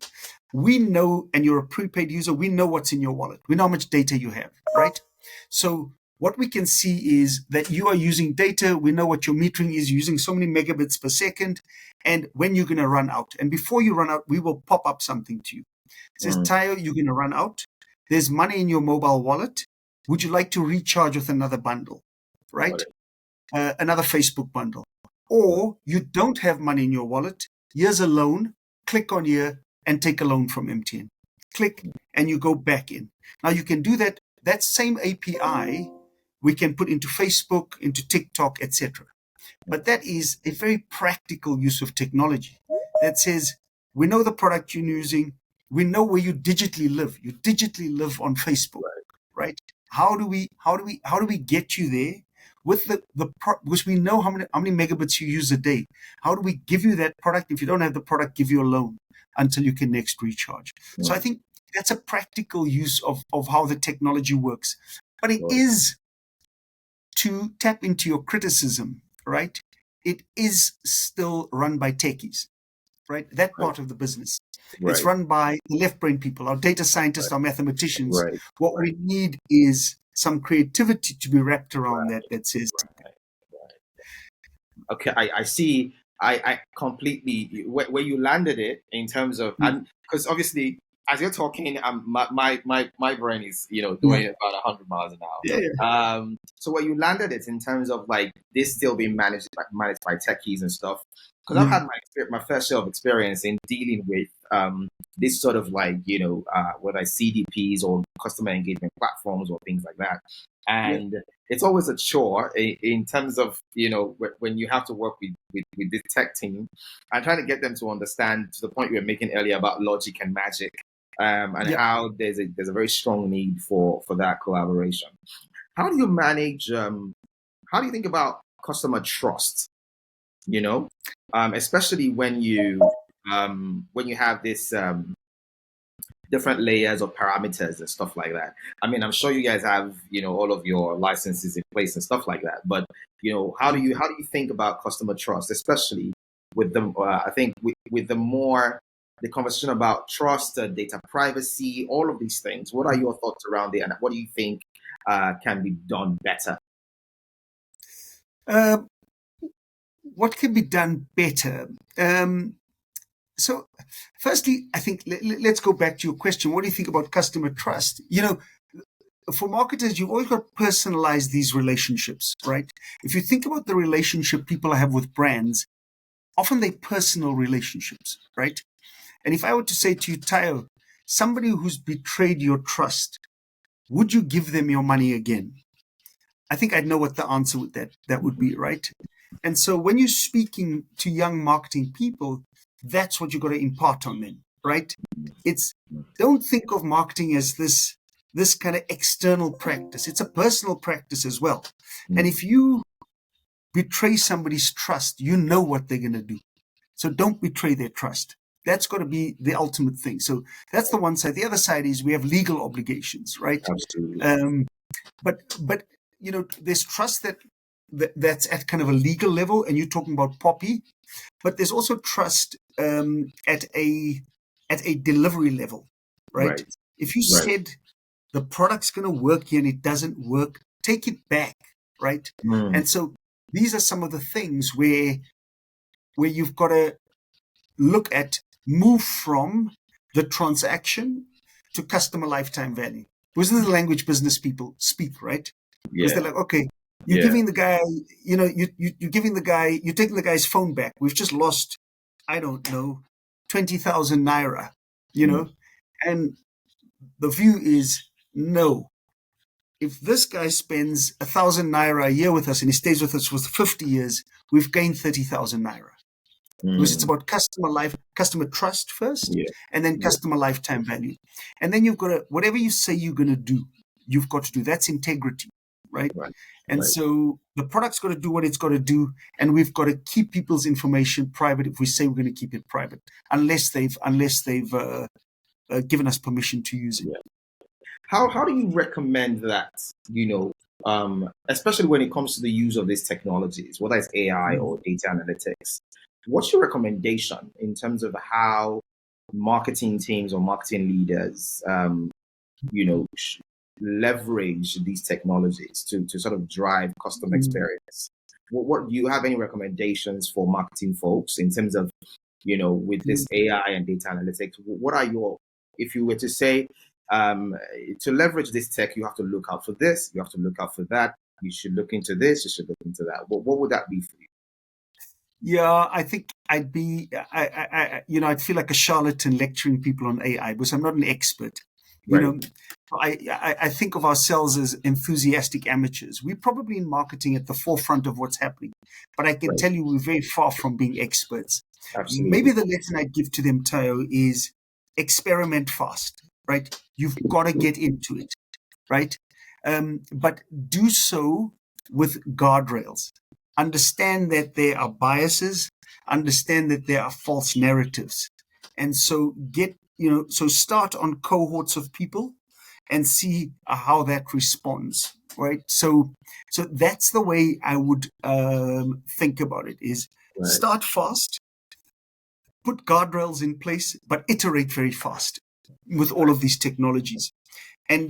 S2: we know, and you're a prepaid user, we know what's in your wallet. We know how much data you have, right? So what we can see is that you are using data. We know what your metering is, using so many megabits per second, and when you're going to run out. And before you run out, we will pop up something to you. It says, Tayo, you're going to run out. There's money in your mobile wallet. Would you like to recharge with another bundle, right? Another Facebook bundle. Or you don't have money in your wallet. Here's a loan. Click on here and take a loan from MTN. Click, and you go back in. Now you can do that. That same API we can put into Facebook, into TikTok, etc. But that is a very practical use of technology that says, we know the product you're using. We know where you digitally live. You digitally live on Facebook, right? How do we get you there with because we know how many megabits you use a day. How do we give you that product? If you don't have the product, give you a loan until you can next recharge. So I think that's a practical use of how the technology works. But it is, to tap into your criticism, right? It is still run by techies, right? That part of the business. It's run by the left brain people, our data scientists, our mathematicians. What we need is some creativity to be wrapped around that says.
S1: Okay, I see. I completely, where you landed it in terms of, and because obviously as you're talking, my brain is doing about 100 miles an hour.
S2: Yeah.
S1: So where you landed it in terms of like this still being managed by techies and stuff, because I've
S2: Yeah.
S1: had my fair share of experience in dealing with this sort of like whether it's CDPs or customer engagement platforms or things like that,
S2: Yeah.
S1: and it's always a chore in terms of when you have to work with this tech team and trying to get them to understand to the point we were making earlier about logic and magic, and
S2: Yeah.
S1: how there's a very strong need for that collaboration. How do you manage? How do you think about customer trust? Especially when you have this different layers of parameters and stuff like that. I mean, I'm sure you guys have all of your licenses in place and stuff like that. But how do you think about customer trust, especially with them? I think with the conversation about trust, data privacy, all of these things. What are your thoughts around it, and what do you think can be done better?
S2: Uh, what can be done better? So, firstly, I think let's go back to your question. What do you think about customer trust? For marketers, you've always got to personalize these relationships, right? If you think about the relationship people have with brands, often they're personal relationships, right? And if I were to say to you, Tayo, somebody who's betrayed your trust, would you give them your money again? I think I'd know what the answer would that would be, right? And so when you're speaking to young marketing people, that's what you've got to impart on them, right? It's don't think of marketing as this kind of external practice. It's a personal practice as well. And if you betray somebody's trust, you know what they're going to do. So don't betray their trust. That's got to be the ultimate thing. So that's the one side. The other side is we have legal obligations, right?
S1: Absolutely.
S2: But there's trust that's at kind of a legal level, and you're talking about Poppy. But there's also trust at a delivery level, right?
S1: Right.
S2: If you said the product's going to work here and it doesn't work, take it back, right? And so these are some of the things where you've got to move from the transaction to customer lifetime value. Because this is the language business people speak, right? Because they're like, okay, you're giving the guy, you're taking the guy's phone back. We've just lost, I don't know, 20,000 naira, and the view is no. If this guy spends 1,000 naira a year with us and he stays with us for 50 years, we've gained 30,000 naira. Because it's about customer trust first, and then customer lifetime value. And then you've got to, whatever you say you're going to do, you've got to do. That's integrity, right? And so the product's got to do what it's got to do, and we've got to keep people's information private if we say we're going to keep it private, unless they've given us permission to use it.
S1: How do you recommend that, especially when it comes to the use of these technologies, whether it's AI or data analytics? What's your recommendation in terms of how marketing teams or marketing leaders, leverage these technologies to sort of drive customer experience? What do you have any recommendations for marketing folks in terms of, with this AI and data analytics? What are if you were to say, to leverage this tech, you have to look out for this, you have to look out for that, you should look into this, you should look into that. What would that be for you?
S2: Yeah, I think I'd feel like a charlatan lecturing people on AI because I'm not an expert. I think of ourselves as enthusiastic amateurs. We're probably in marketing at the forefront of what's happening, but I can tell you we're very far from being experts.
S1: Absolutely.
S2: Maybe the lesson I'd give to them, Tayo, is experiment fast, right? You've got to get into it, right? But do so with guardrails. Understand that there are biases, understand that there are false narratives. And so start on cohorts of people and see how that responds, right? So that's the way I would think about it is start fast, put guardrails in place, but iterate very fast with all of these technologies. And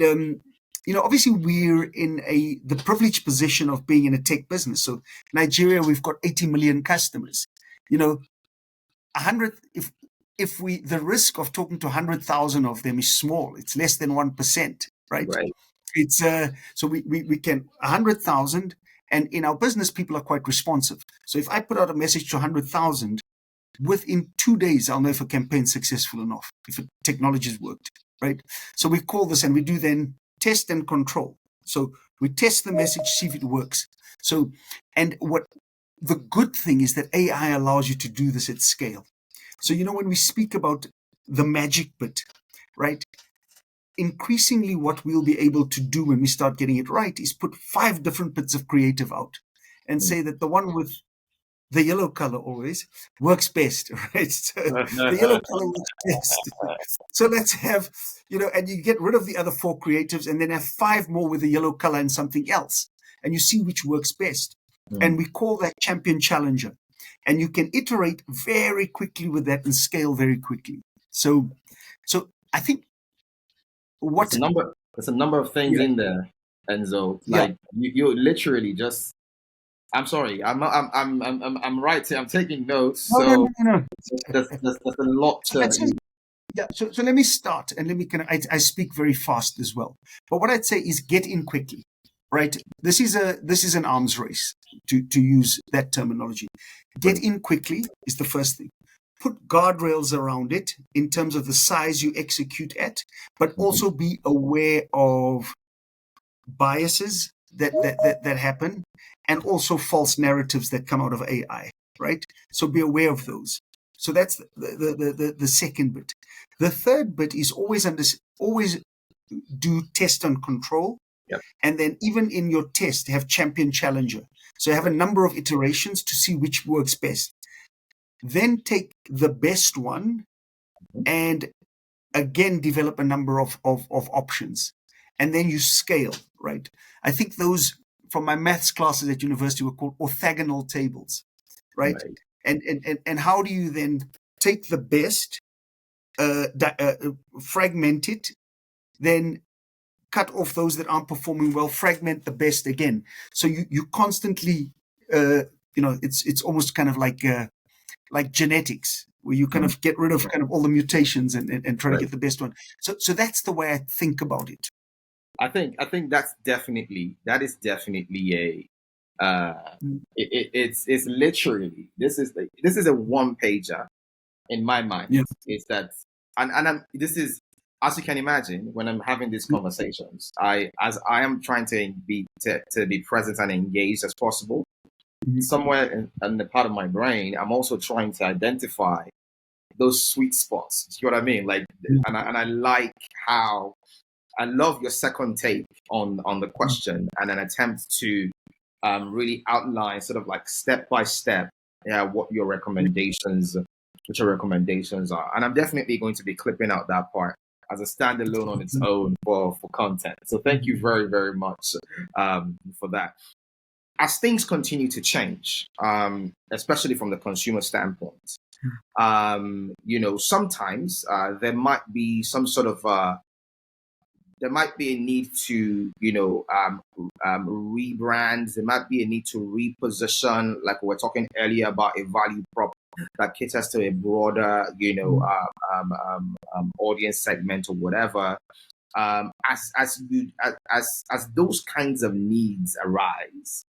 S2: obviously we're in the privileged position of being in a tech business. So Nigeria, we've got 80 million customers. 100, if the risk of talking to 100,000 of them is small. It's less than 1%, right?
S1: Right.
S2: It's so we can 100,000, and in our business, people are quite responsive. So if I put out a message to 100,000, within 2 days, I'll know if a campaign's successful enough, if technology's worked, right? So we call this, and we do then test and control. So we test the message, see if it works. So, and what the good thing is that AI allows you to do this at scale. So, when we speak about the magic bit, right? Increasingly, what we'll be able to do when we start getting it right is put 5 different bits of creative out and say that the one with the yellow color always works best, right? So the yellow color works best. So let's have, and you get rid of the other 4 creatives and then have 5 more with the yellow color and something else. And you see which works best. And we call that champion challenger. And you can iterate very quickly with that and scale very quickly. So I think
S1: there's a number of things in there, Enzo. Like you literally just. I'm sorry. I'm right here. I'm taking notes. So
S2: no.
S1: There's a lot to.
S2: So let me start, and I speak very fast as well. But what I'd say is get in quickly, right? This is an arms race, to use that terminology. Get in quickly is the first thing. Put guardrails around it in terms of the size you execute at, but also be aware of biases that happen, and also false narratives that come out of AI, right? So be aware of those. So that's the second bit. The third bit is always do test and control.
S1: Yep.
S2: And then even in your test, have champion challenger. So have a number of iterations to see which works best. Then take the best one and again develop a number of options. And then you scale, right? I think those from my maths classes at university were called orthogonal tables, right? And how do you then take the best, fragment it, then cut off those that aren't performing well, fragment the best again. So you constantly, it's almost kind of like genetics, where you kind of get rid of kind of all the mutations and try to get the best one. So that's the way I think about it.
S1: I think that is definitely it's literally this is a one pager in my mind.
S2: Yeah.
S1: Is that this is, as you can imagine, when I'm having these conversations, I am trying to be present and engaged as possible. Somewhere in the part of my brain, I'm also trying to identify those sweet spots. You know what I mean? Like, and I like how I love your second take on the question and an attempt to really outline sort of like step by step, what your recommendations are. And I'm definitely going to be clipping out that part as a standalone on its own for content. So thank you very, very much for that. As things continue to change, especially from the consumer standpoint, sometimes there might be some sort of there might be a need to, rebrand. There might be a need to reposition, like we were talking earlier about a value prop that caters to a broader, audience segment or whatever. As those kinds of needs arise,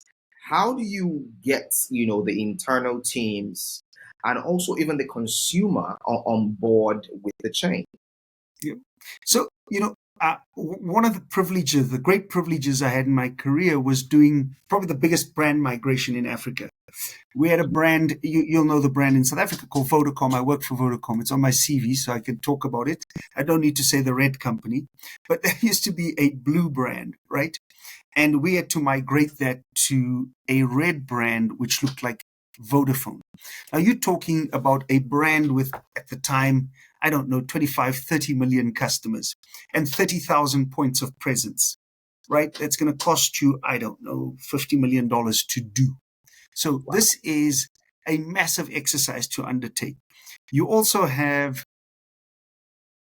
S1: how do you get, the internal teams and also even the consumer on board with the change?
S2: Yeah. So, one of the great privileges I had in my career was doing probably the biggest brand migration in Africa. We had a brand, you'll know the brand in South Africa, called Vodacom. I worked for Vodacom. It's on my CV, so I can talk about it. I don't need to say the red company, but there used to be a blue brand, right? And we had to migrate that to a red brand, which looked like Vodafone. Now you're talking about a brand with, at the time, 25, 30 million customers and 30,000 points of presence, right? That's going to cost you, $50 million to do. So this is a massive exercise to undertake. You also have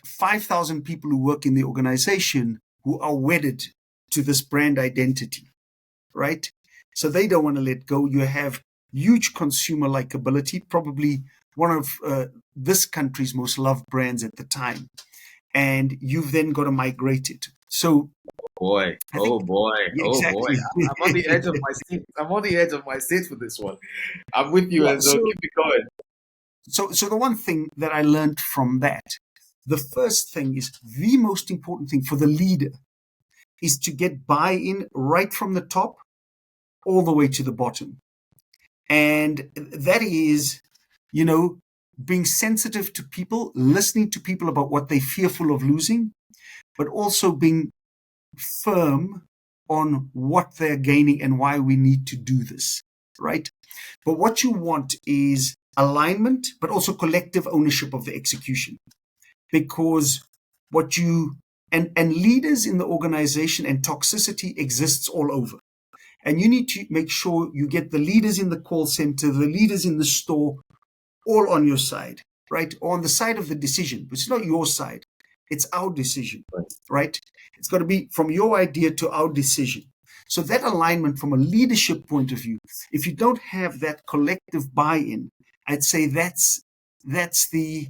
S2: 5,000 people who work in the organization who are wedded to this brand identity, right? So they don't want to let go. You have huge consumer likability, probably this country's most loved brands at the time, and you've then got to migrate it. So
S1: Boy,
S2: I think,
S1: oh boy,
S2: yeah,
S1: oh boy.
S2: exactly.
S1: I'm on the edge of my seat. I'm on the edge of my seat for this one. I'm with you,
S2: Yeah.
S1: Enzo. Keep it going.
S2: So the one thing that I learned from that, the first thing is the most important thing for the leader is to get buy-in right from the top all the way to the bottom. And that is, being sensitive to people, listening to people about what they're fearful of losing, but also being firm on what they're gaining and why we need to do this, right? But what you want is alignment, but also collective ownership of the execution. Because and leaders in the organization, and toxicity exists all over. And you need to make sure you get the leaders in the call center, the leaders in the store, all on your side, right? Or on the side of the decision. It's not your side. It's our decision, right? It's got to be from your idea to our decision. So that alignment from a leadership point of view, if you don't have that collective buy-in, I'd say that's the,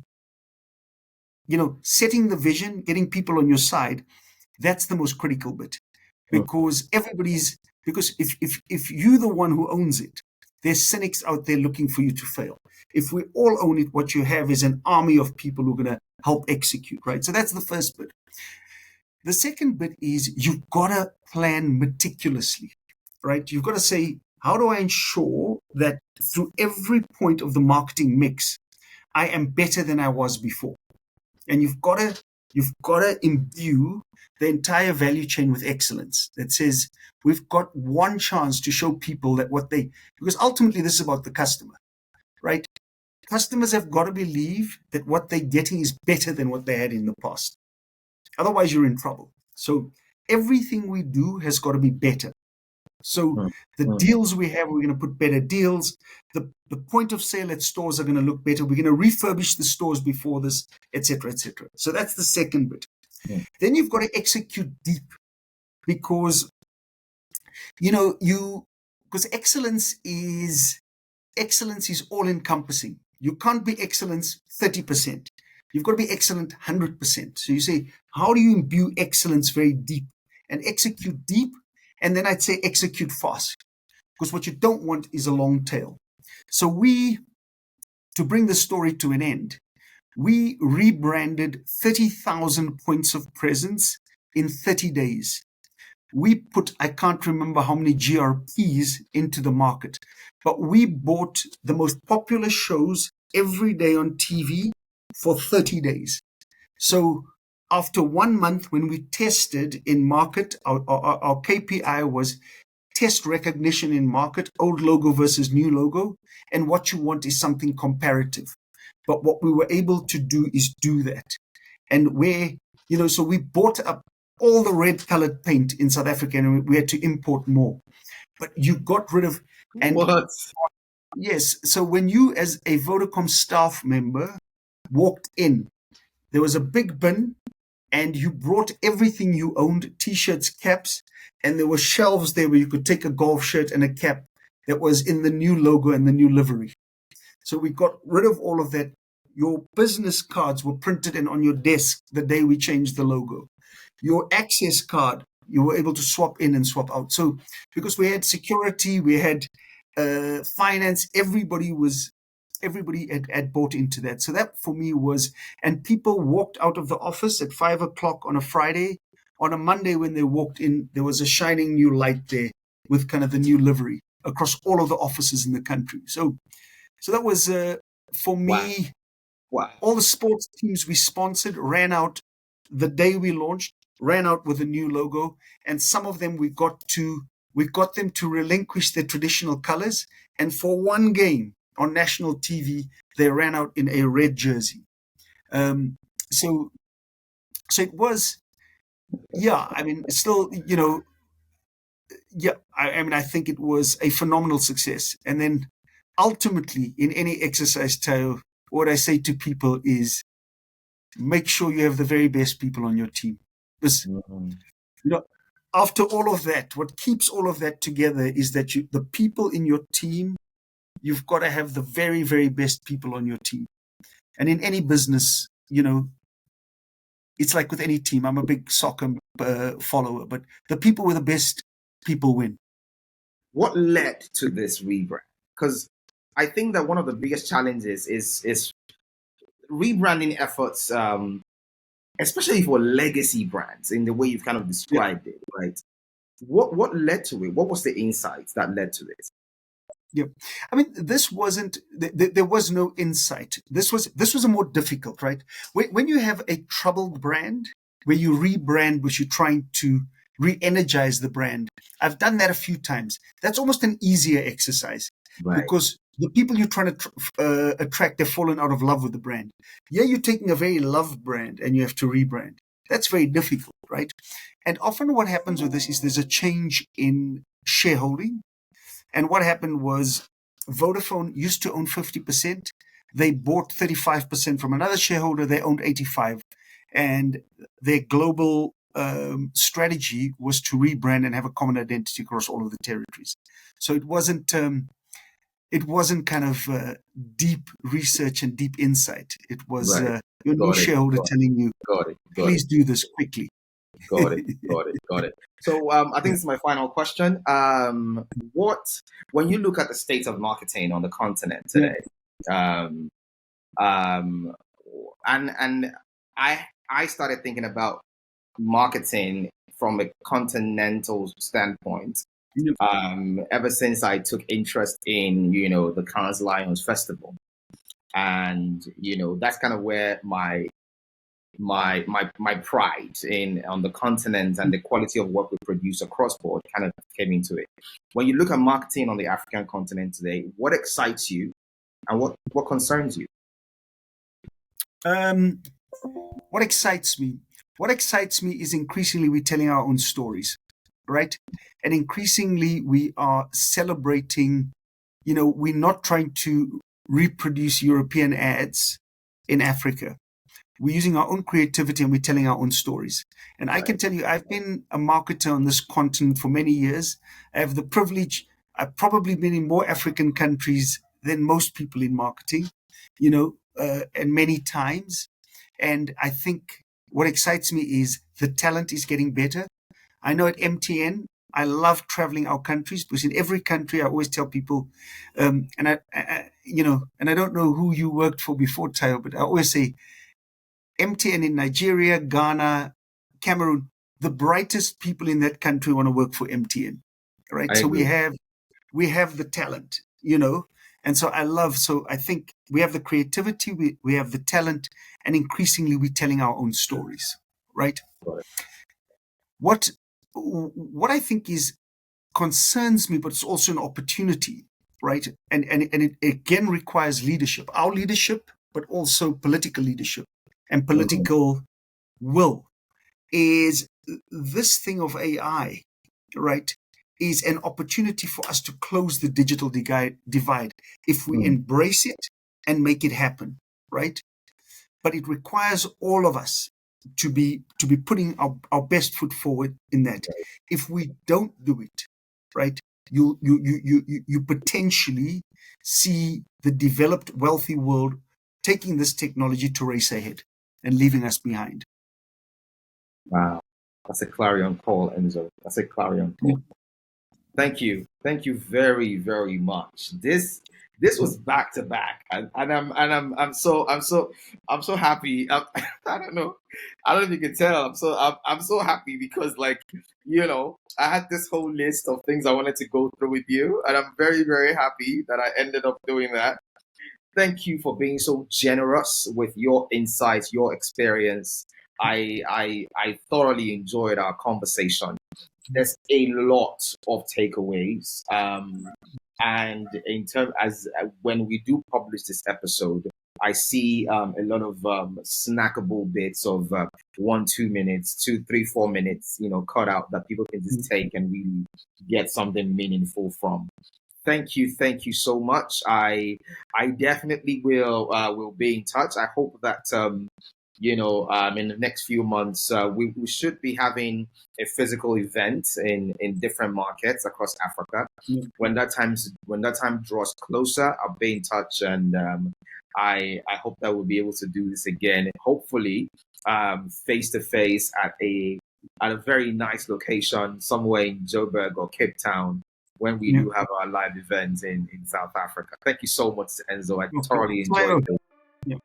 S2: setting the vision, getting people on your side. That's the most critical bit, because because if you're the one who owns it, there's cynics out there looking for you to fail. If we all own it, what you have is an army of people who are going to help execute, right? So that's the first bit. The second bit is you've got to plan meticulously, right? You've got to say, how do I ensure that through every point of the marketing mix, I am better than I was before? And you've got to imbue the entire value chain with excellence that says we've got one chance to show people that because ultimately this is about the customer, right? Customers have got to believe that what they're getting is better than what they had in the past. Otherwise, you're in trouble. So everything we do has got to be better. So the deals we have, we're going to put better deals. The point of sale at stores are going to look better. We're going to refurbish the stores before this, etc., etc. So that's the second bit. Then you've got to execute deep, because because excellence is all encompassing. You can't be excellence 30%. You've got to be excellent 100%. So you say, how do you imbue excellence very deep and execute deep? And then I'd say execute fast, because what you don't want is a long tail. So to bring the story to an end, we rebranded 30,000 points of presence in 30 days. We put, I can't remember how many GRPs into the market, but we bought the most popular shows every day on TV for 30 days. So after 1 month, when we tested in market, our KPI was test recognition in market, old logo versus new logo. And what you want is something comparative. But what we were able to do is do that. And so we bought up all the red colored paint in South Africa, and we had to import more. But you got rid of, and
S1: What?
S2: yes. So when you, as a Vodacom staff member, walked in, there was a big bin, and you brought everything you owned, t-shirts, caps, and there were shelves there where you could take a golf shirt and a cap that was in the new logo and the new livery. So we got rid of all of that. Your business cards were printed in on your desk the day we changed the logo. Your access card, you were able to swap in and swap out. So because we had security, we had finance, everybody had bought into that. So that for me was, and people walked out of the office at 5 o'clock on a Friday. On a Monday, when they walked in, there was a shining new light there with kind of the new livery across all of the offices in the country. So that was, for me,
S1: wow.
S2: All the sports teams we sponsored ran out the day we launched, ran out with a new logo. And some of them we got them to relinquish their traditional colors. And for one game on national TV, they ran out in a red jersey. So it was, I mean, still, I think it was a phenomenal success. And then ultimately, in any exercise, Tao, what I say to people is make sure you have the very best people on your team. Because, after all of that, what keeps all of that together is that the people in your team you've got to have the very, very best people on your team. And in any business, it's like with any team. I'm a big soccer follower, but the people with the best people win.
S1: What led to this rebrand? Because I think that one of the biggest challenges is rebranding efforts, especially for legacy brands, in the way you've kind of described it, right? What led to it? What was the insights that led to this?
S2: Yeah, I mean, this wasn't. There was no insight. This was a more difficult, right? When you have a troubled brand, where you rebrand, which you're trying to re-energize the brand. I've done that a few times. That's almost an easier exercise,
S1: Right.
S2: because the people you're trying to attract, they've fallen out of love with the brand. Yeah, you're taking a very loved brand and you have to rebrand. That's very difficult, right? And often what happens with this is there's a change in shareholding. And what happened was Vodafone used to own 50%. They bought 35% from another shareholder. They owned 85%. And their global strategy was to rebrand and have a common identity across all of the territories. So it wasn't kind of deep research and deep insight. It was
S1: Right.
S2: your new shareholder telling you, please do this quickly.
S1: Got it. So I think this is my final question. When you look at the state of marketing on the continent today, and I started thinking about marketing from a continental standpoint. Ever since I took interest in, the Cannes Lions Festival, and that's kind of where my pride on the continent and the quality of work we produce across board kind of came into it. When you look at marketing on the African continent today, what excites you and what concerns you?
S2: What excites me? What excites me is increasingly we're telling our own stories, right? And increasingly we are celebrating, we're not trying to reproduce European ads in Africa. We're using our own creativity and we're telling our own stories. And I can tell you, I've been a marketer on this continent for many years. I have the privilege, I've probably been in more African countries than most people in marketing, and many times. And I think what excites me is the talent is getting better. I know at MTN, I love traveling our countries, because in every country I always tell people, and I don't know who you worked for before, Tayo, but I always say, MTN in Nigeria, Ghana, Cameroon, the brightest people in that country want to work for MTN, right? So we have the talent, and so I think we have the creativity, we have the talent, and increasingly we're telling our own stories, right? What I think concerns me, but it's also an opportunity, right? And it again requires leadership, our leadership, but also political leadership and political will, is this thing of AI, right, is an opportunity for us to close the digital divide if we embrace it and make it happen, right? But it requires all of us to be putting our best foot forward in that. If we don't do it, right, you potentially see the developed, wealthy world taking this technology to race ahead and leaving us behind.
S1: Wow. That's a clarion call, Enzo. That's a clarion call. Thank you very, very much. This was back to back, and I'm so happy. I don't know if you can tell. I'm so happy because, I had this whole list of things I wanted to go through with you, and I'm very, very happy that I ended up doing that. Thank you for being so generous with your insights, your experience. I thoroughly enjoyed our conversation. There's a lot of takeaways, and in terms as when we do publish this episode, I see a lot of snackable bits of 1, 2 minutes, 2, 3, 4 minutes, cut out that people can just take and really get something meaningful from. Thank you so much. I definitely will be in touch. I hope that in the next few months, we should be having a physical event in different markets across Africa.
S2: Yeah.
S1: When that time draws closer, I'll be in touch, and I hope that we'll be able to do this again. Hopefully, face to face at a very nice location somewhere in Joburg or Cape Town when we do have our live events in South Africa. Thank you so much, Enzo. I thoroughly enjoyed it.
S2: Yeah.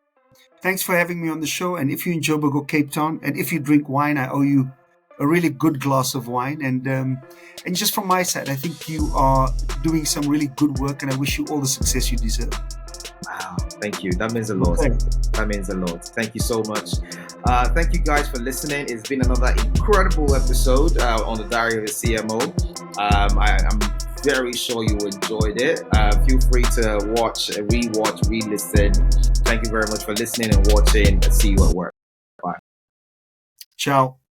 S2: Thanks for having me on the show. And if you're in Joburg or Cape Town, and if you drink wine, I owe you a really good glass of wine. And just from my side, I think you are doing some really good work, and I wish you all the success you deserve.
S1: Wow, thank you. That means a lot.
S2: Okay.
S1: That means a lot. Thank you so much. Thank you guys for listening. It's been another incredible episode on the Diary of a CMO. I'm very sure you enjoyed it. Feel free to watch, rewatch, re-listen. Thank you very much for listening and watching. See you at work. Bye.
S2: Ciao.